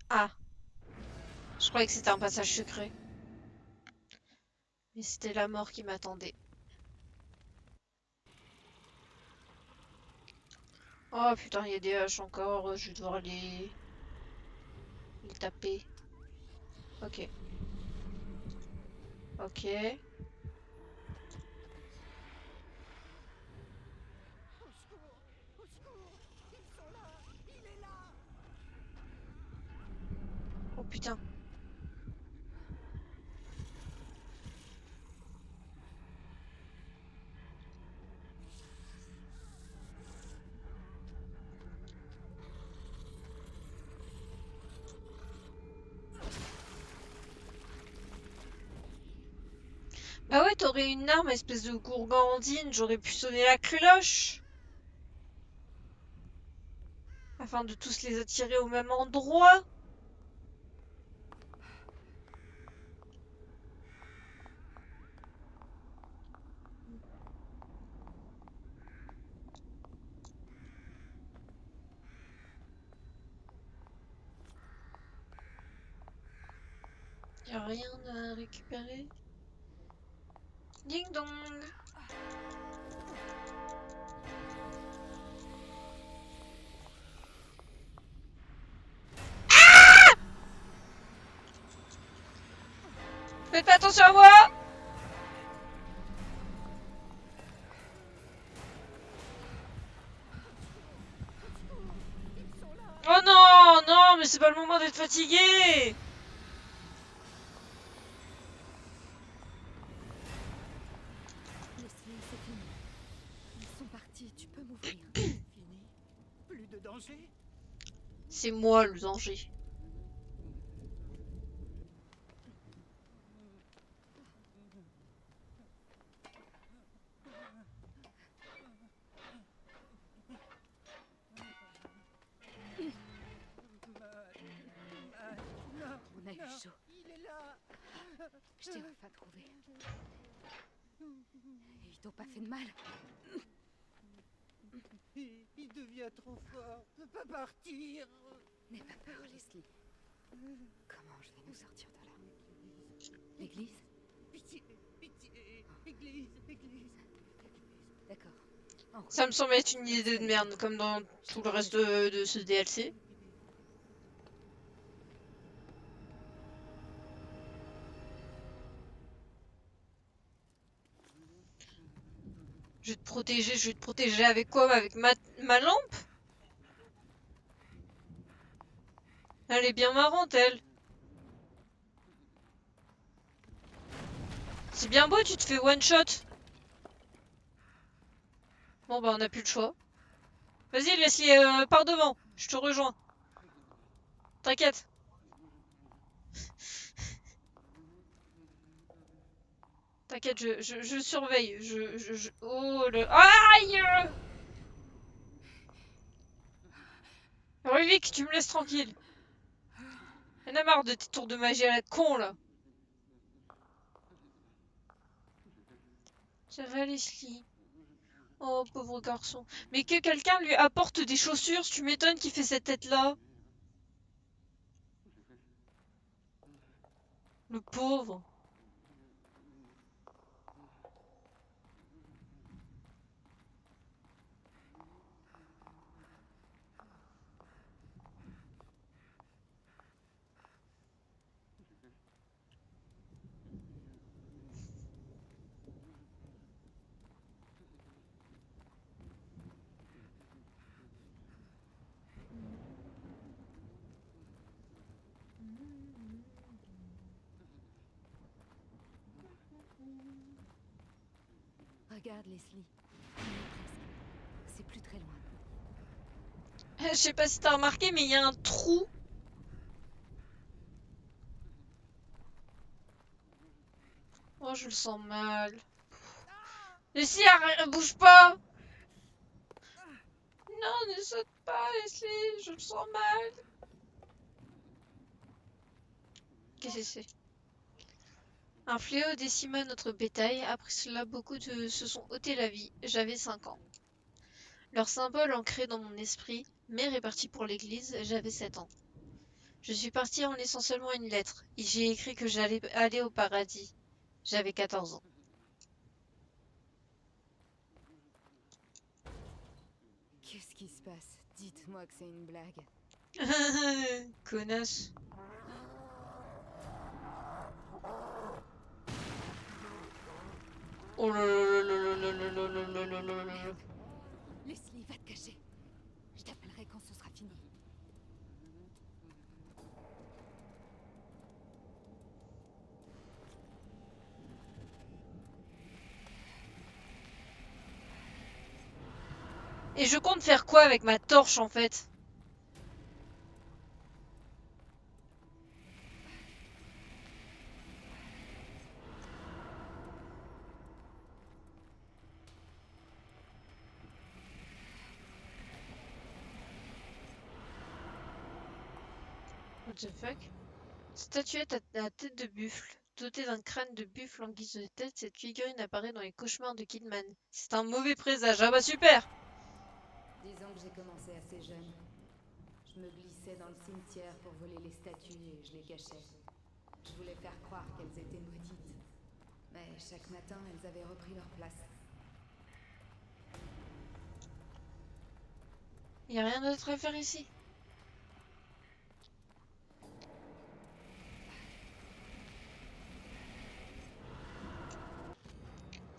Ah, je croyais que c'était un passage secret. Mais c'était la mort qui m'attendait. Oh putain, il y a des haches encore, je vais devoir les taper. Ok. Ok. Oh putain. Bah ouais, t'aurais une arme, espèce de gourgandine, j'aurais pu sonner la cloche. Afin de tous les attirer au même endroit. Y a rien à récupérer. Ding dong. Faites pas attention à moi! Oh non, non, mais c'est pas le moment d'être fatigué! Leslie, c'est fini. Ils sont partis, tu peux m'ouvrir. Fini. Plus de danger. C'est moi le danger. Non, On a eu chaud. il est là. Je t'ai enfin trouvé. Ils t'ont pas fait de mal. Il devient trop fort. Je peux pas partir. N'aie pas peur, Leslie. Comment je vais nous sortir de là? L'église? Pitié, pitié. Église, église. D'accord. En route. Ça me semble être une idée de merde, comme dans tout le reste de ce DLC. Je vais te protéger avec quoi? Avec ma lampe? Elle est bien marrante, elle. C'est bien beau, tu te fais one shot. Bon bah on a plus le choix. Vas-y Leslie, pars devant, je te rejoins. T'inquiète. T'inquiète, je surveille. Oh le... Aïe! Ruvik, tu me laisses tranquille. Y'en a marre de tes tours de magie à la con là. Ça va Leslie? Oh pauvre garçon. Mais que quelqu'un lui apporte des chaussures, tu m'étonnes qu'il fait cette tête là. Le pauvre. Regarde, Leslie. On y est presque. C'est plus très loin. Je sais pas si t'as remarqué, mais il y a un trou. Oh, je le sens mal. Leslie, arrête, bouge pas. Non, ne saute pas, Leslie, je le sens mal. Qu'est-ce que c'est? Un fléau décima notre bétail. Après cela, beaucoup se sont ôté la vie. J'avais 5 ans. Leur symbole ancré dans mon esprit, mais réparti pour l'église, j'avais 7 ans. Je suis partie en laissant seulement une lettre. Et j'ai écrit que j'allais aller au paradis. J'avais 14 ans. Qu'est-ce qui se passe? Dites-moi que c'est une blague. Connasse. Oh là là là là là là là là là là là là. Leslie, va te cacher. Je t'appellerai quand ce sera fini. Et je compte faire quoi avec ma torche en fait? What the fuck? Statuette à la tête de buffle. Dotée d'un crâne de buffle en guise de tête, cette figurine apparaît dans les cauchemars de Kidman. C'est un mauvais présage. Ah bah super! Disons que j'ai commencé assez jeune. Je me glissais dans le cimetière pour voler les statues et je les cachais. Je voulais faire croire qu'elles étaient maudites. Mais chaque matin, elles avaient repris leur place. Y a rien d'autre à faire ici.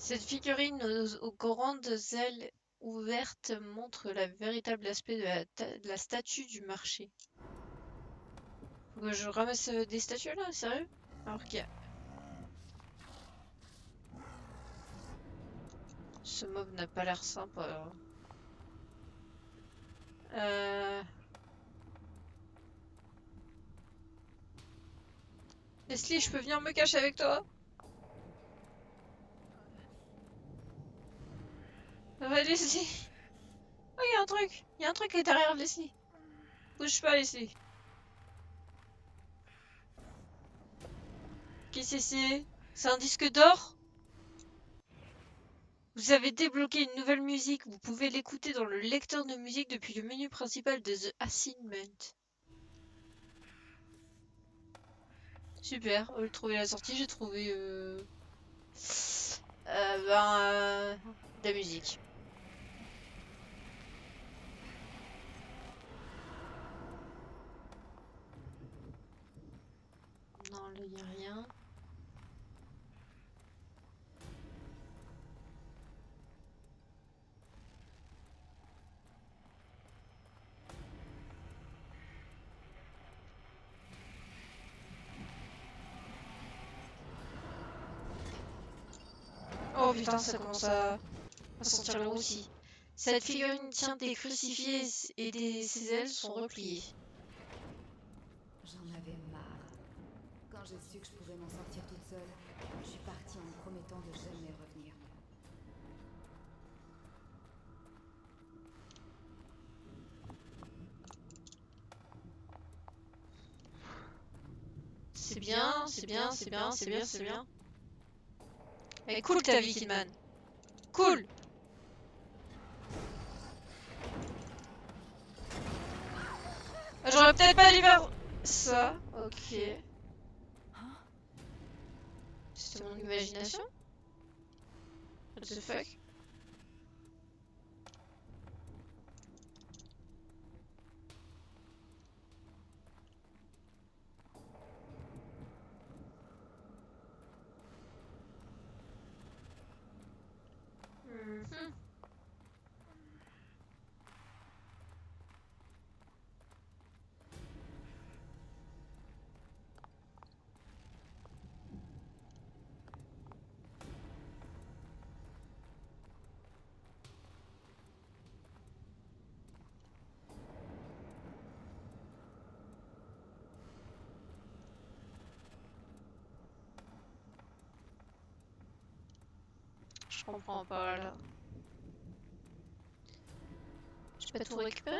Cette figurine aux grandes ailes ouvertes montre le véritable aspect de la statue du marché. Faut que je ramasse des statues là, sérieux? Alors qu'il y a... Ce mob n'a pas l'air sympa. Leslie, je peux venir me cacher avec toi? Ouais, Leslie. Oh, il y a un truc. Il y a un truc qui est derrière Leslie. Bouge pas, Leslie. Qu'est-ce que c'est? C'est un disque d'or? Vous avez débloqué une nouvelle musique. Vous pouvez l'écouter dans le lecteur de musique depuis le menu principal de The Assignment. Super. Au lieu de trouver la sortie, j'ai trouvé de la musique. Non, là, il n'y a rien. Oh putain, ça commence à sentir le roussi. Cette figurine tient des crucifix et ses ailes sont repliées. J'en avais marre. Quand j'ai su que je pouvais m'en sortir toute seule, je suis partie en me promettant de jamais revenir. C'est bien, c'est bien, c'est bien, c'est bien, c'est bien. Elle est cool ta vie, Kidman. Cool! J'aurais peut-être pas dû faire ça. Ok. C'était mon imagination? What the fuck? Mhm. Je comprends pas là. Je peux tout récupérer?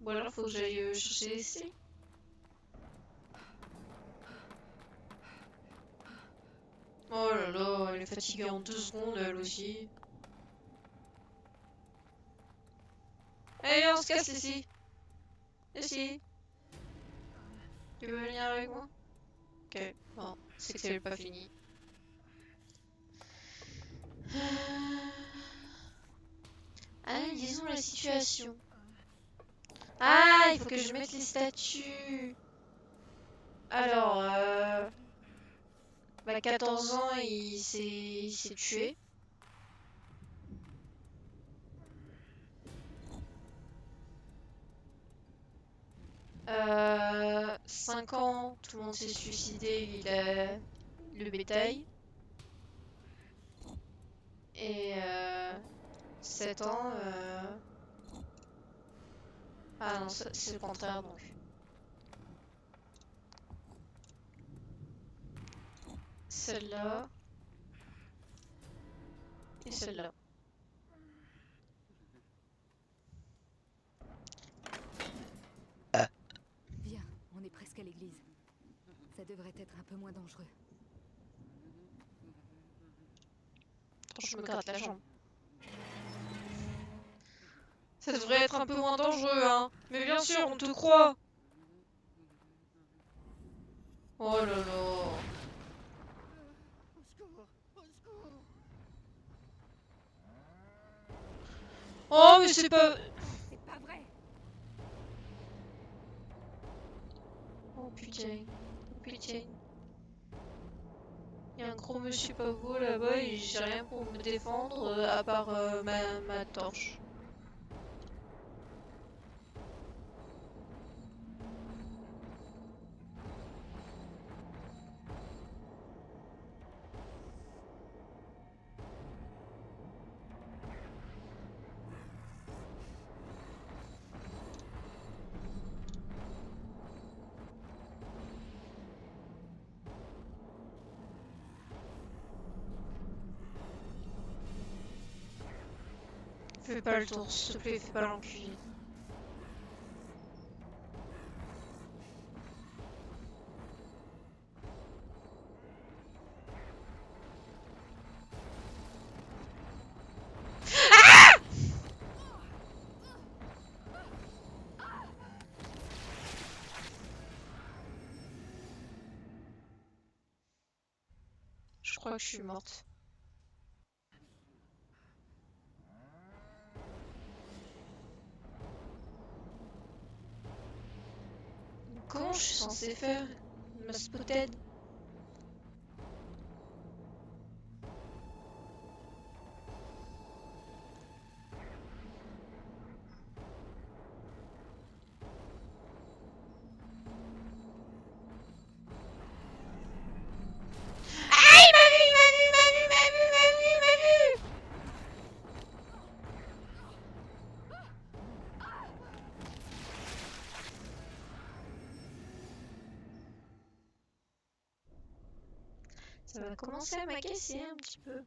Ou alors faut que j'aille chercher les clés. Oh là là, elle est fatiguée en 2 secondes elle aussi. Allez, on se casse ici. Ici. Tu veux venir avec moi? Ok, bon, c'est que c'est pas fini. Analysons la situation. Ah, il faut que je mette les statues. Alors, 14 ans, il s'est tué. Euh, 5 ans, tout le monde s'est suicidé, il a le bétail. Et 7 ans, ah non, c'est le contraire donc. Celle-là. Et celle-là. Viens, on est presque à l'église. Ça devrait être un peu moins dangereux. Attends, je me gratte la jambe. Ça devrait être un peu moins dangereux, hein. Mais bien sûr, on te croit. Oh là là. Oh, mais c'est pas... C'est pas vrai! putain. Putain. Il y a un gros monsieur pas beau là-bas et j'ai rien pour me défendre à part ma torche. Fais pas le tour, s'il te plaît, fais pas l'enculé. Je crois que je suis morte. Comment je suis censée faire ma spotted? Ah, il m'a vu, il m'a vu, il m'a vu, il m'a vu, il m'a vu, il m'a vu. Ça va commencer à m'agacer un petit peu.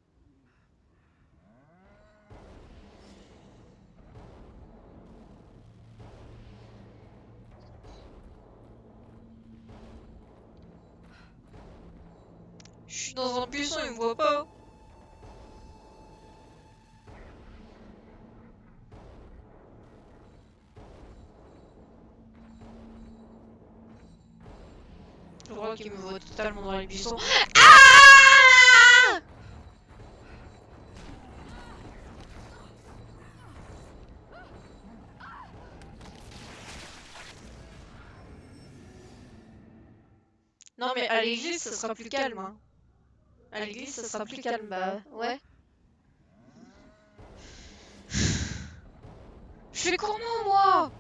Je suis dans un buisson, il me voit pas. Je crois qu'il me voit totalement dans les buissons. Ah! Non mais à l'église, ça sera plus calme. Hein. À l'église, ça sera plus calme. Bah ouais. Je fais comment moi?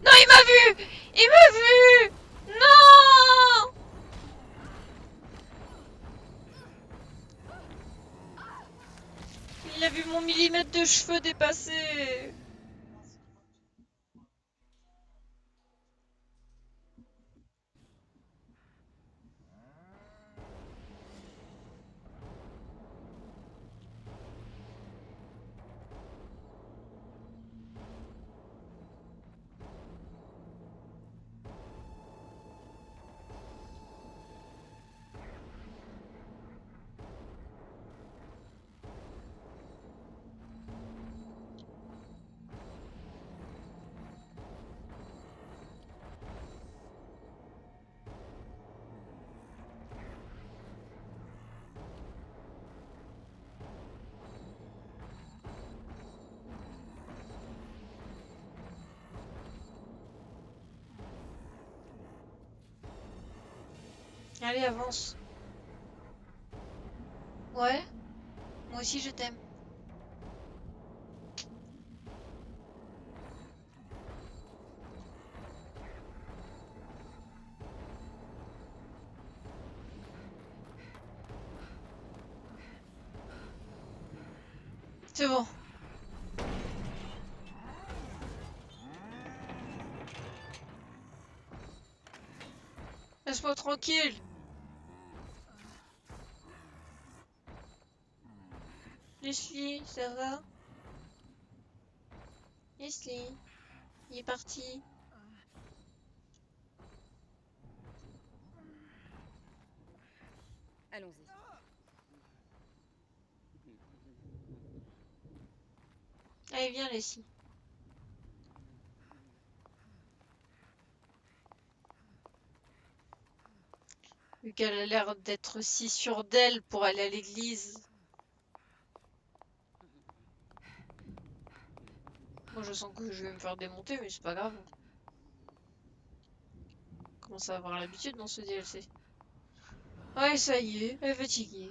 Non, il m'a vu! Il m'a vu! Non! Il a vu mon millimètre de cheveux dépasser. Allez, avance. Ouais? Moi aussi, je t'aime. C'est bon. Laisse-moi tranquille. Leslie, ça va? Leslie, il est parti. Allons-y. Allez, viens, Leslie. Vu qu'elle a l'air d'être si sûre d'elle pour aller à l'église. Moi, je sens que je vais me faire démonter, mais c'est pas grave. Je commence à avoir l'habitude dans ce DLC. Ouais, ça y est, elle est fatiguée.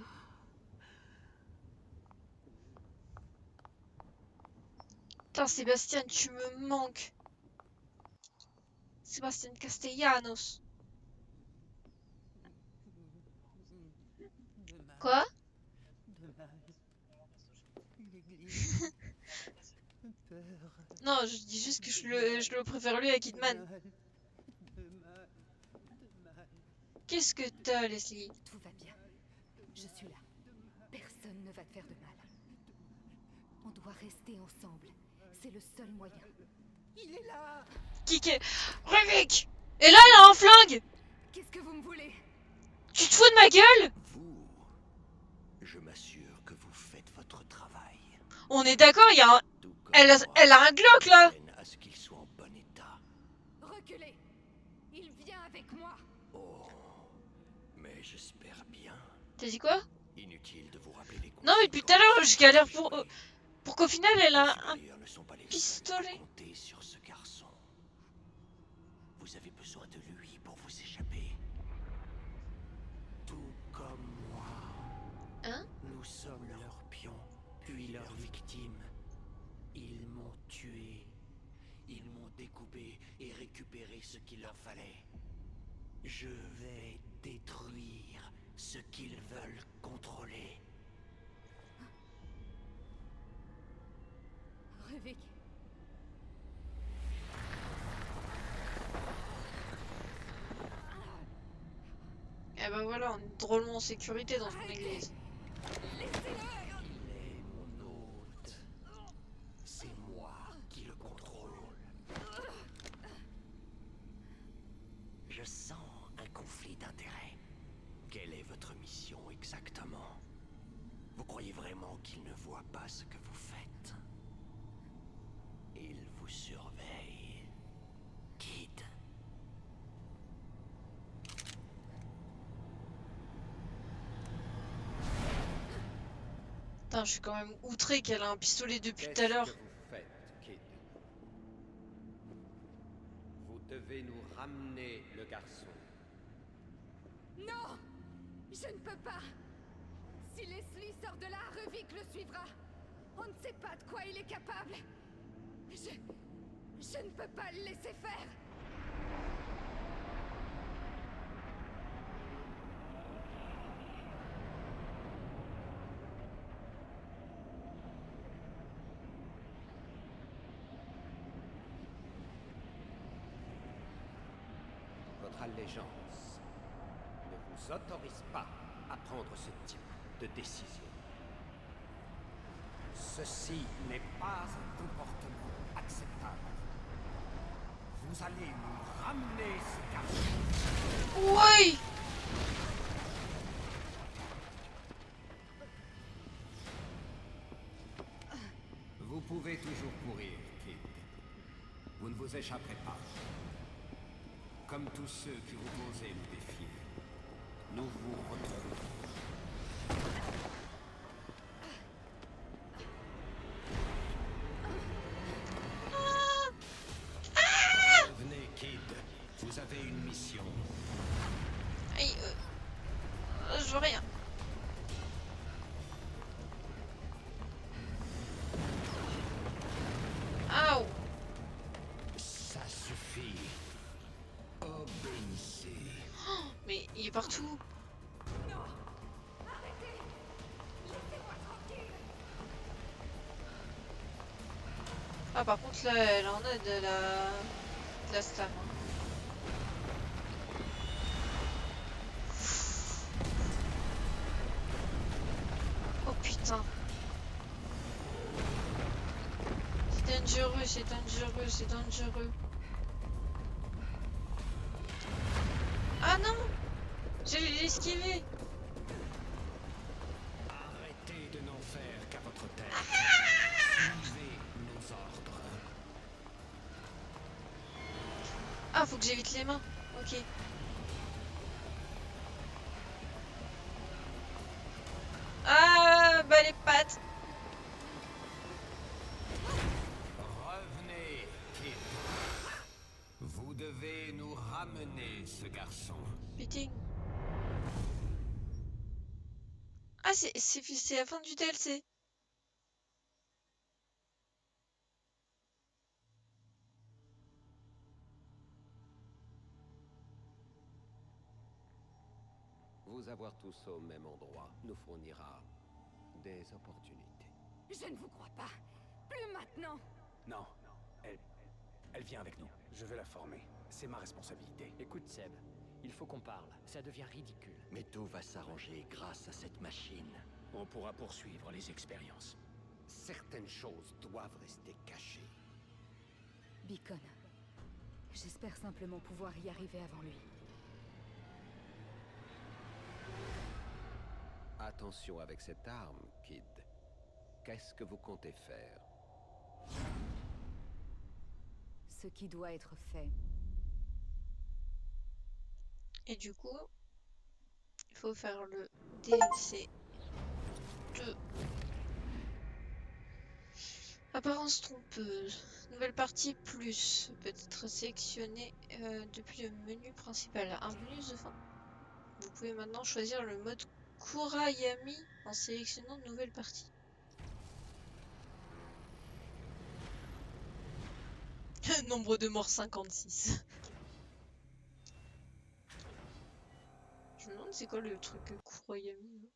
Putain, Sébastien, tu me manques. Sébastien Castellanos. Quoi? Non, je dis juste que je le préfère lui à Kidman. Qu'est-ce que t'as, Leslie? Tout va bien. Je suis là. Personne ne va te faire de mal. On doit rester ensemble. C'est le seul moyen. Il est là. Kike! Ruvik! Et là, elle a un flingue! Qu'est-ce que vous me voulez? Tu te fous de ma gueule? Vous, je m'assure que vous faites votre travail. On est d'accord, il y a un... Tout comme Elle a un Glock, là! à ce qu'il soit en bon état. Reculez. Il vient avec moi. Oh, mais j'espère bien. T'as dit quoi? Inutile de vous rappeler les Non, mais depuis tout à l'heure, je galère pour qu'au final, elle a un ne sont pas les pistolet. seuls à compter sur ce garçon. Vous avez besoin de lui pour vous échapper. Tout comme moi. Hein? Nous sommes leurs pions, puis leurs victimes. Ils m'ont tué. Ils m'ont découpé et récupéré ce qu'il leur fallait. Je vais détruire ce qu'ils veulent contrôler. Ruvik. Eh ben voilà, on est drôlement en sécurité dans une église. Il est mon hôte. C'est moi qui le contrôle. Je sens un conflit d'intérêts. Quelle est votre mission exactement? Vous croyez vraiment qu'il ne voit pas ce que vous faites? Il vous surveille. Kid. Putain, je suis quand même outré qu'elle a un pistolet depuis tout à l'heure. Qu'est-ce que vous faites, Kid? Vous devez nous ramener le garçon. Non! Je ne peux pas! Si Leslie sort de là, Ruvik le suivra. On ne sait pas de quoi il est capable. Je ne peux pas le laisser faire. Votre allégeance ne vous autorise pas à prendre ce type de décision. Ceci n'est pas un comportement acceptable. Vous allez nous ramener ce garçon. Oui! Vous pouvez toujours courir, Kid. Vous ne vous échapperez pas. Comme tous ceux qui ont osé nous défier, nous vous retrouvons. Venez, Kid. Vous avez une mission. Aïe, je vois rien. Aouh! Ça suffit. Obéissez. Mais il est partout. Arrêtez! Laissez-moi tranquille! Ah, par contre, là, elle en a de la stam. Hein. Oh putain. C'est dangereux, c'est dangereux, c'est dangereux. Ah non! J'allais l'esquiver! Arrêtez de n'en faire qu'à votre tête. Suivez nos ordres. Ah, faut que j'évite les mains. Ok. Ah, bah les pattes! Revenez, Kid. Vous devez nous ramener ce garçon. Putain. Ah, c'est la fin du DLC. Vous avoir tous au même endroit nous fournira des opportunités. Je ne vous crois pas. Plus maintenant. Non, elle vient avec nous. Je vais la former. C'est ma responsabilité. Écoute, Seb, il faut qu'on parle. Ça devient ridicule. Mais tout va s'arranger grâce à cette machine. On pourra poursuivre les expériences. Certaines choses doivent rester cachées. Beacon. J'espère simplement pouvoir y arriver avant lui. Attention avec cette arme, Kid. Qu'est-ce que vous comptez faire? Ce qui doit être fait. Et du coup, il faut faire le DLC 2. Apparence trompeuse. Nouvelle partie plus. Peut être sélectionné depuis le menu principal. Un bonus de fin. Vous pouvez maintenant choisir le mode Kurayami en sélectionnant de nouvelles parties. Nombre de morts 56. Je me demande c'est quoi le truc Kurayami.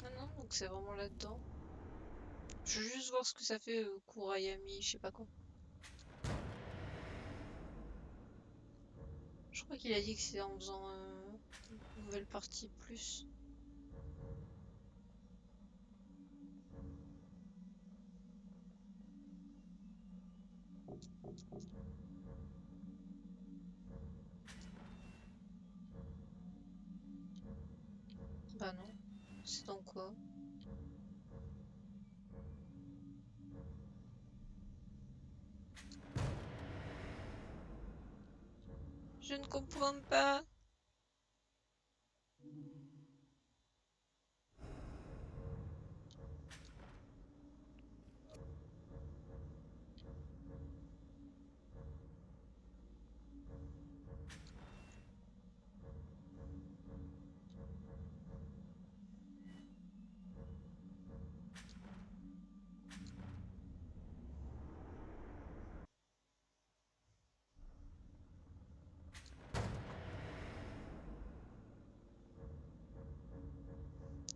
Ah non, donc c'est vraiment là-dedans. Je veux juste voir ce que ça fait Kurayami, je sais pas quoi. Je crois qu'il a dit que c'est en faisant une nouvelle partie plus. Bah non, c'est dans quoi? Je ne comprends pas.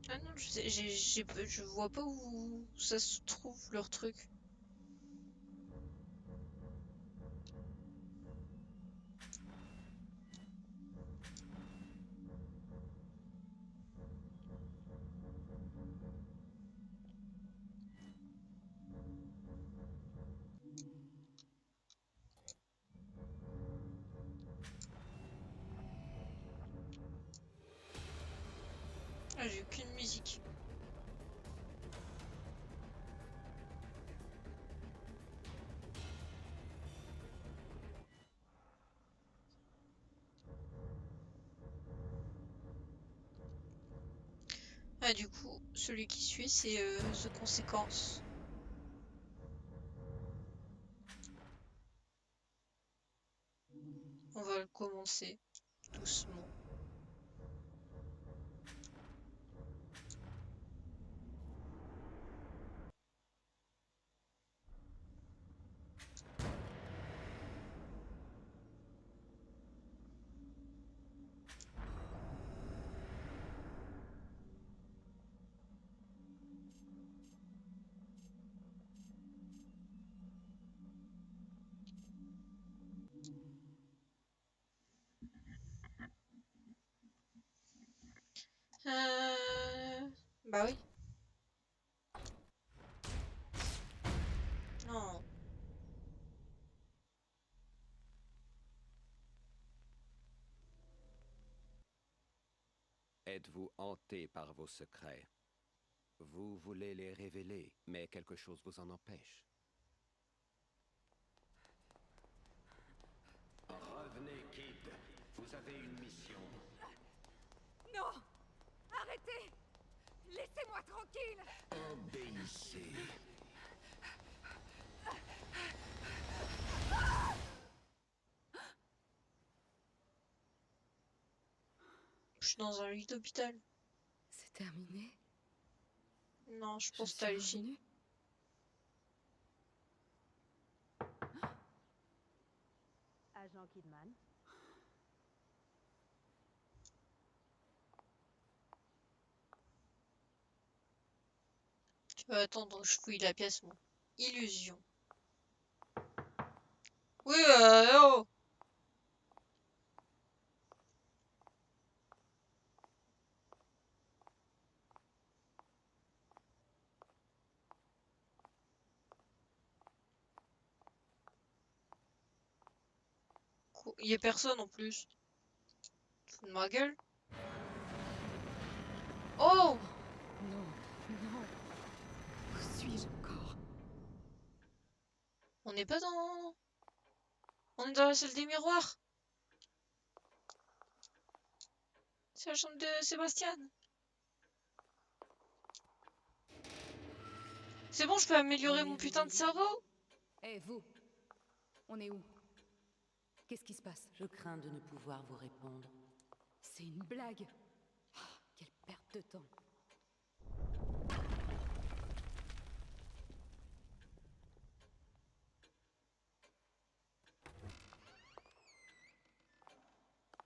Ah non, je vois pas où ça se trouve leur truc. Ah, j'ai aucune musique. Ah, du coup, celui qui suit, c'est The Conséquence. On va le commencer doucement. Bah oui. Non. Êtes-vous hanté par vos secrets? Vous voulez les révéler, mais quelque chose vous en empêche. Revenez, Kid. Vous avez une mission. Non! Arrêtez! Laissez-moi tranquille! Obéissez. Je suis dans un lit d'hôpital. C'est terminé? Non, je Je pense que suis t'hallucines. revenue? Agent Kidman. Tu vas attendre, je fouille la pièce, moi. Illusion. Oui, oh! Il y a personne en plus. Fous de ma gueule. Oh! Non, non. Où suis-je encore? On n'est pas dans... On est dans la salle des miroirs. C'est la chambre de Sébastien. C'est bon, je peux améliorer mon putain de cerveau? Eh, vous! On est où? Qu'est-ce qui se passe? Je crains de ne pouvoir vous répondre. C'est une blague! Ah, quelle perte de temps!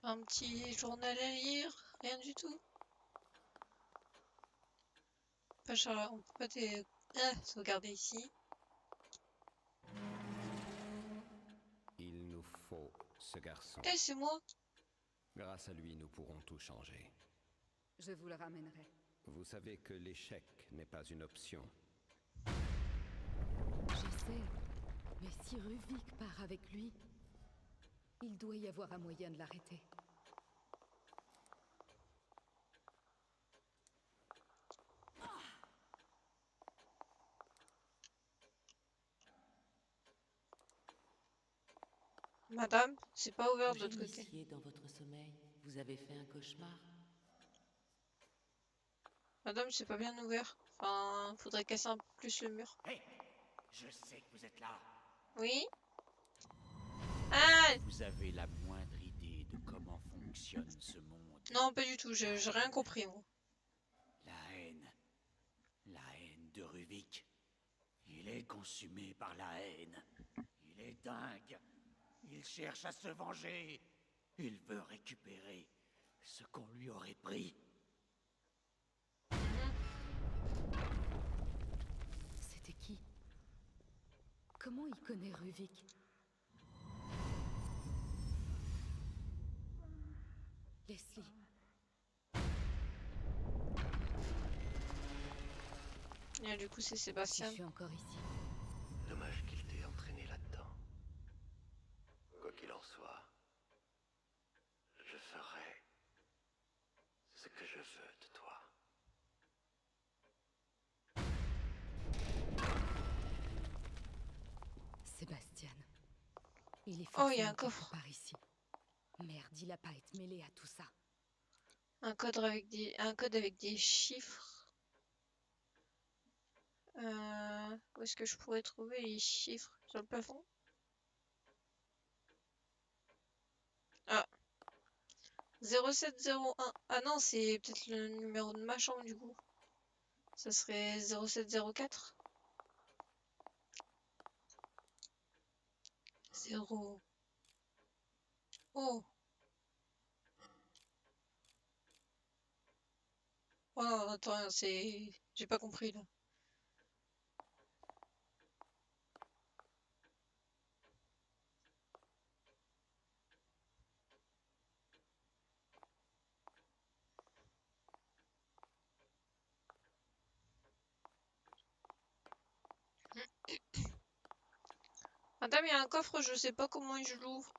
Un petit journal à lire, rien du tout. Pas cher, on peut pas sauvegarder ici. Il nous faut ce garçon. Eh, c'est moi. Grâce à lui, nous pourrons tout changer. Je vous le ramènerai. Vous savez que l'échec n'est pas une option. Je sais, mais si Ruvik part avec lui, il doit y avoir un moyen de l'arrêter. Madame, c'est pas ouvert de l'autre côté. Gémissiez dans votre sommeil. Vous avez fait un cauchemar. Madame, c'est pas bien ouvert. Enfin, faudrait casser un peu plus le mur. Hé! Je sais que vous êtes là. Oui? Ah! Vous avez la moindre idée de comment fonctionne ce monde. Non, pas du tout, j'ai rien compris, moi. La haine de Ruvik. Il est consumé par la haine. Il est dingue. Il cherche à se venger. Il veut récupérer ce qu'on lui aurait pris. C'était qui? Comment il connaît Ruvik? Leslie. Et du coup, c'est Si Sébastien. je suis encore ici. Dommage qu'il t'ait entraîné là-dedans. Quoi qu'il en soit, je ferai ce que je veux de toi. Sébastien. Il est Oh, il y a forcément un coffre. quelque part ici. Merde, il a pas été mêlé à tout ça. Un code avec des chiffres. Où est-ce que je pourrais trouver les chiffres sur le plafond? Ah, 0701. Ah non, c'est peut-être le numéro de ma chambre du coup. Ça serait 0704. 0. Oh. Oh non, attends, c'est... J'ai pas compris là. Madame, il y a un coffre, je sais pas comment je l'ouvre.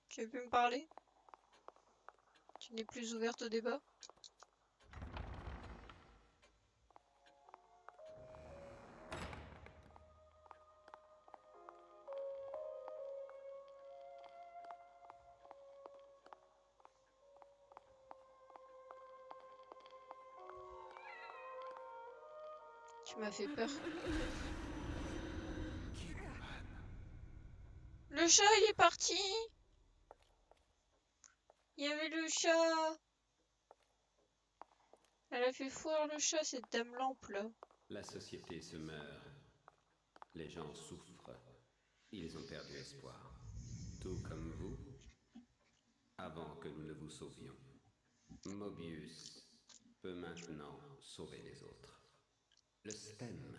Tu veux plus me parler? Tu n'es plus ouverte au débat? Tu m'as fait peur. Le chat, il est parti! Il y avait le chat! Elle a fait foire le chat, cette dame lampe là. La société se meurt. Les gens souffrent. Ils ont perdu espoir. Tout comme vous, avant que nous ne vous sauvions. Mobius peut maintenant sauver les autres. Le STEM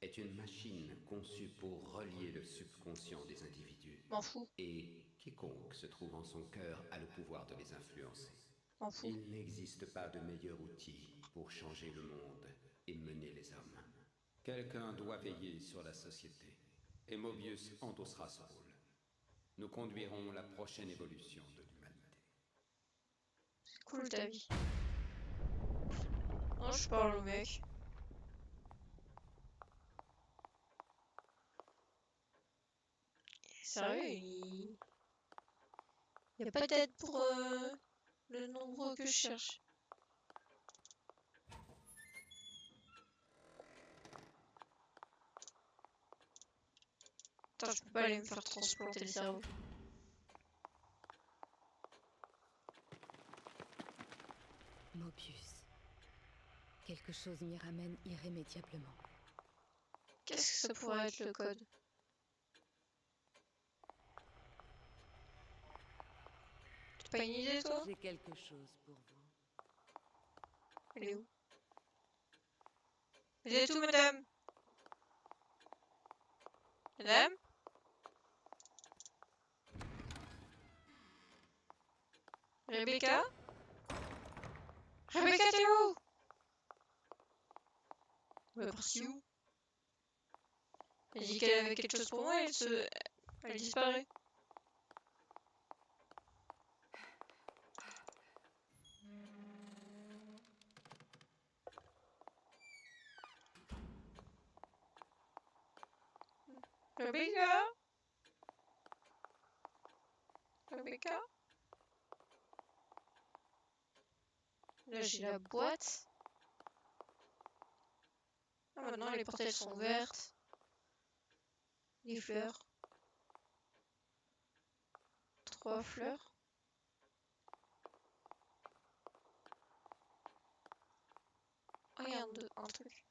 est une machine conçue pour relier le subconscient des individus. M'en fous. Et quiconque se trouve en son cœur a le pouvoir de les influencer. M'en fous. Il n'existe pas de meilleur outil pour changer le monde et mener les hommes. Quelqu'un doit veiller sur la société, et Mobius endossera ce rôle. Nous conduirons la prochaine évolution de l'humanité. C'est cool ta vie. Non, je parle au mec. Sérieux, il... Y a pas d'aide pour le nombre que je cherche. Attends, je peux pas aller me faire transplanter le cerveau. Mobius. Quelque chose m'y ramène irrémédiablement. Qu'est-ce que ça pourrait être le code? T'as pas une idée toi? J'ai quelque chose pour vous. Elle est où? Elle est où, madame? Madame? Rebecca? Rebecca, t'es où? Elle est partie où? Elle dit qu'elle avait quelque chose pour moi, elle disparaît. Rebecca? Rebecca? Là, j'ai la boîte. Ah, maintenant, les portes, elles sont ouvertes. Les fleurs. 3 fleurs. Ah, il y a un truc.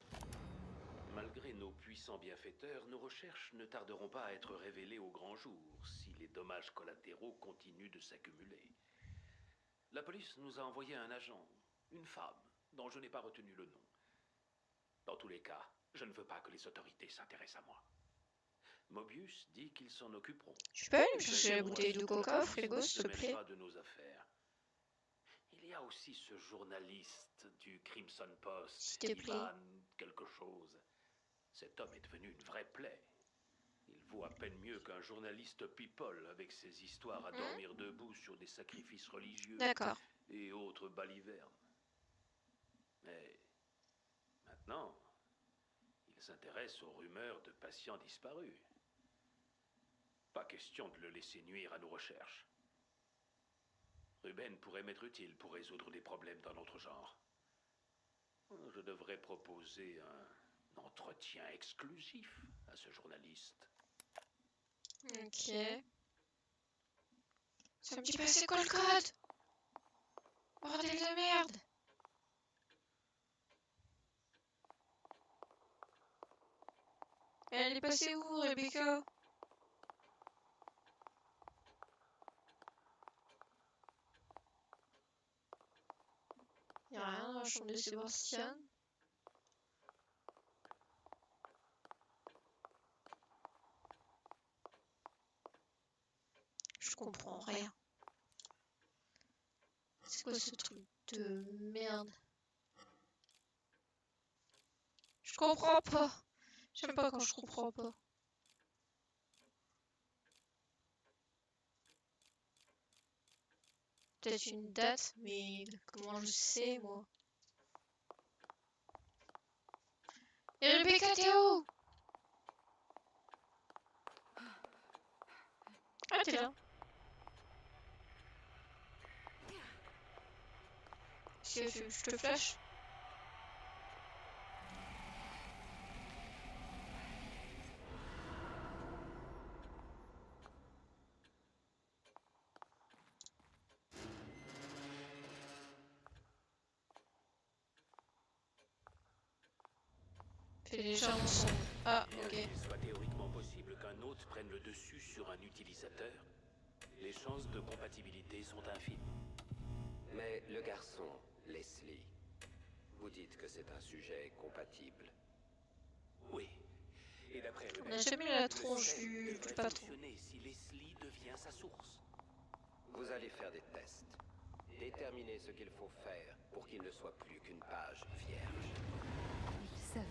Malgré nos puissants bienfaiteurs, nos recherches ne tarderont pas à être révélées au grand jour si les dommages collatéraux continuent de s'accumuler. La police nous a envoyé un agent, une femme, dont je n'ai pas retenu le nom. Dans tous les cas, je ne veux pas que les autorités s'intéressent à moi. Mobius dit qu'ils s'en occuperont. Je peux aller me chercher la bouteille de coca au frigo, s'il te plaît? Pas de nos affaires. Il y a aussi ce journaliste du Crimson Post, S'il te plaît. Ivan quelque chose. Cet homme est devenu une vraie plaie. Il vaut à peine mieux qu'un journaliste people avec ses histoires à dormir debout sur des sacrifices religieux et autres balivernes. Mais maintenant, il s'intéresse aux rumeurs de patients disparus. Pas question de le laisser nuire à nos recherches. Ruben pourrait m'être utile pour résoudre des problèmes dans notre genre. Je devrais proposer entretien exclusif à ce journaliste. Ok. Ça me dit pas c'est quoi le code? Bordel de merde! Elle est passée où, Rebecca? Y'a rien dans la chambre de Sébastien. Je comprends rien. C'est quoi ce truc de merde? Je comprends pas. J'aime pas quand je comprends pas. Peut-être une date, mais comment je sais, moi? Et Rebecca, t'es où? Ah, t'es là. Je te flash. Télécharge son. Ah, Bien ok. qu'il soit théoriquement possible qu'un hôte prenne le dessus sur un utilisateur, les chances de compatibilité sont infimes. Mais le garçon, Leslie, vous dites que c'est un sujet compatible. Oui. Et d'après On Rebecca, n'a jamais eu la le tronche système du devrait patron. fonctionner si Leslie devient sa source. Vous allez faire des tests. Déterminer ce qu'il faut faire pour qu'il ne soit plus qu'une page vierge. Il savait.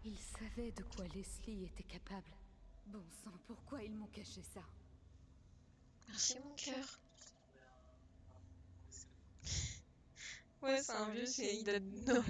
Il savait de quoi Leslie était capable. Bon sang, pourquoi ils m'ont caché ça? Merci mon cœur. Ouais, c'est un vieux, c'est il date de Noël.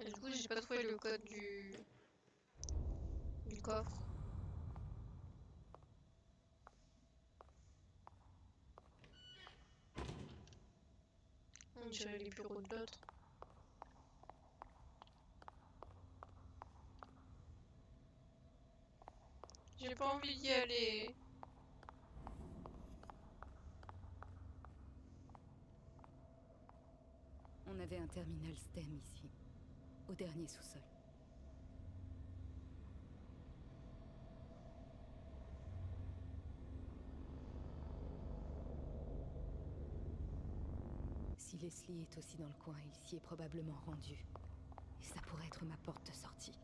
Et du coup, j'ai pas trouvé le code du coffre. On dirait les bureaux de l'autre. J'ai pas envie d'y aller. On avait un terminal STEM ici, au dernier sous-sol. Si Leslie est aussi dans le coin, il s'y est probablement rendu. Et ça pourrait être ma porte de sortie.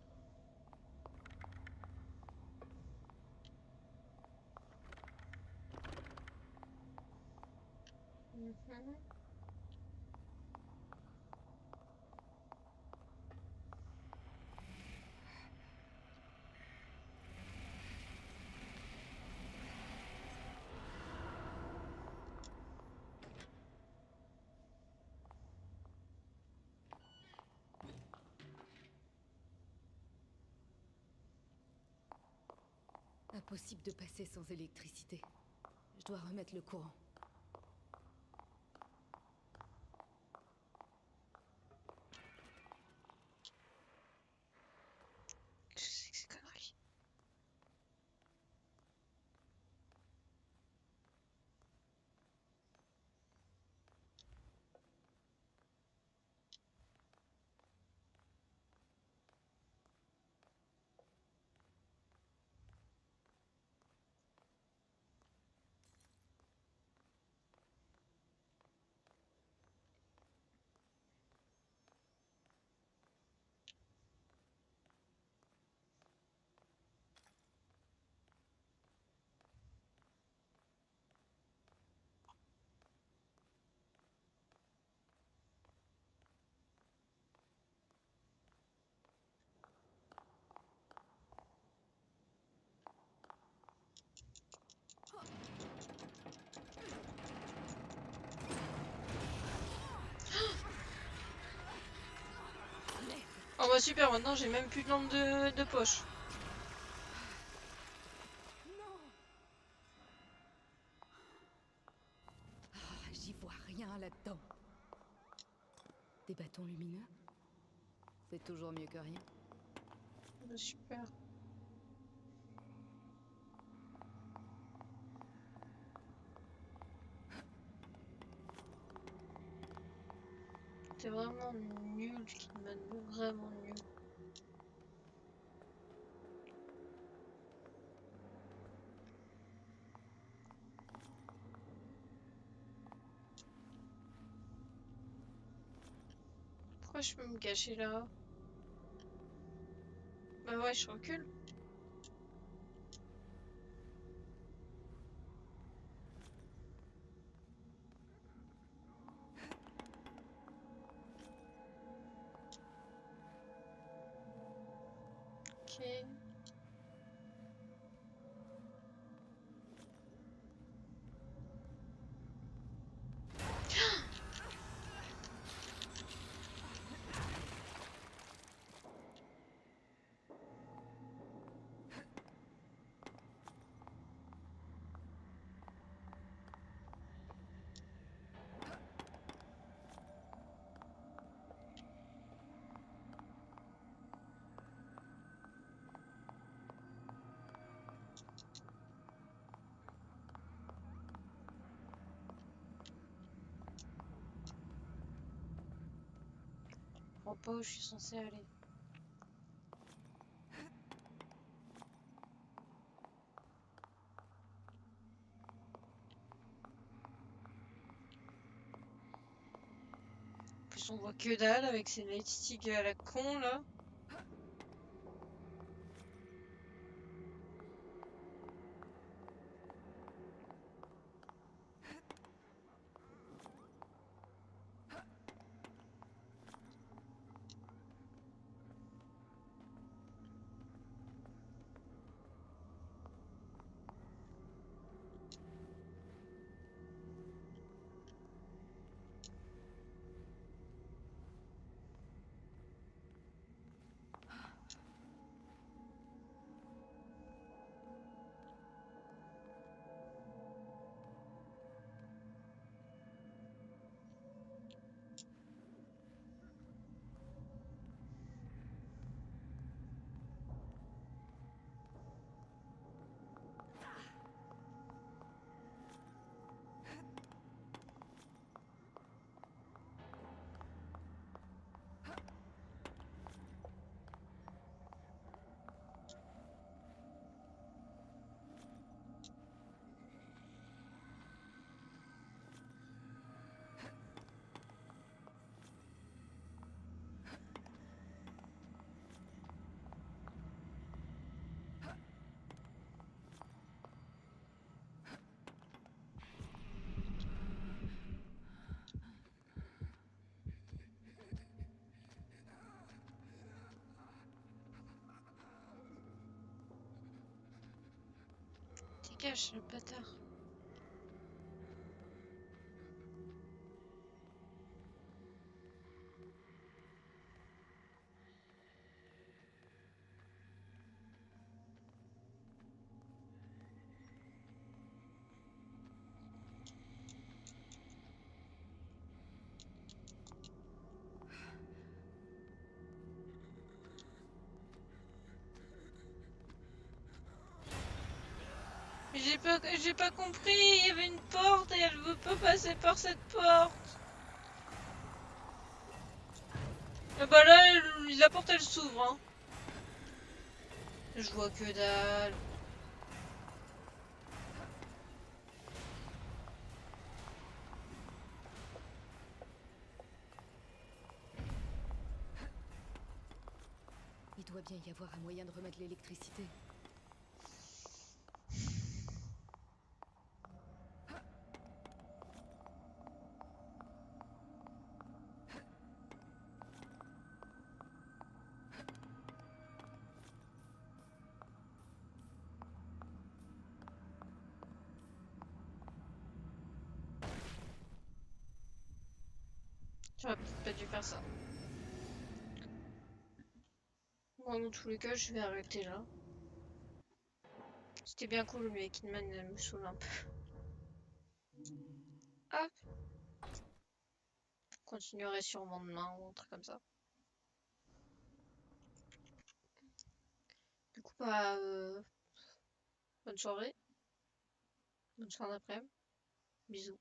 Impossible de passer sans électricité. Je dois remettre le courant. Qu'est-ce que c'est que ces conneries? bah super, maintenant j'ai même plus de lampe de poche. J'y vois rien là-dedans. Des bâtons lumineux? C'est toujours mieux que rien. Bah, super. T'es vraiment nul, Kidman, mais vraiment nul. Pourquoi je peux me cacher là? Bah ouais, je recule. Ok. Je vois pas où je suis censée aller. En plus on voit que dalle avec ces lightsticks à la con là. Dégage le bâtard. Mais j'ai pas compris, il y avait une porte et elle veut pas passer par cette porte. Ah bah là, la porte elle s'ouvre, hein. Je vois que dalle. Il doit bien y avoir un moyen de remettre l'électricité. J'aurais peut-être pas dû faire ça. Bon, dans tous les cas, je vais arrêter là. C'était bien cool, mais Kidman me saoule un peu. Ah! Je continuerai sûrement demain ou un truc comme ça. Du coup, bah, bonne soirée. Bonne soirée d'après-midi. Bisous.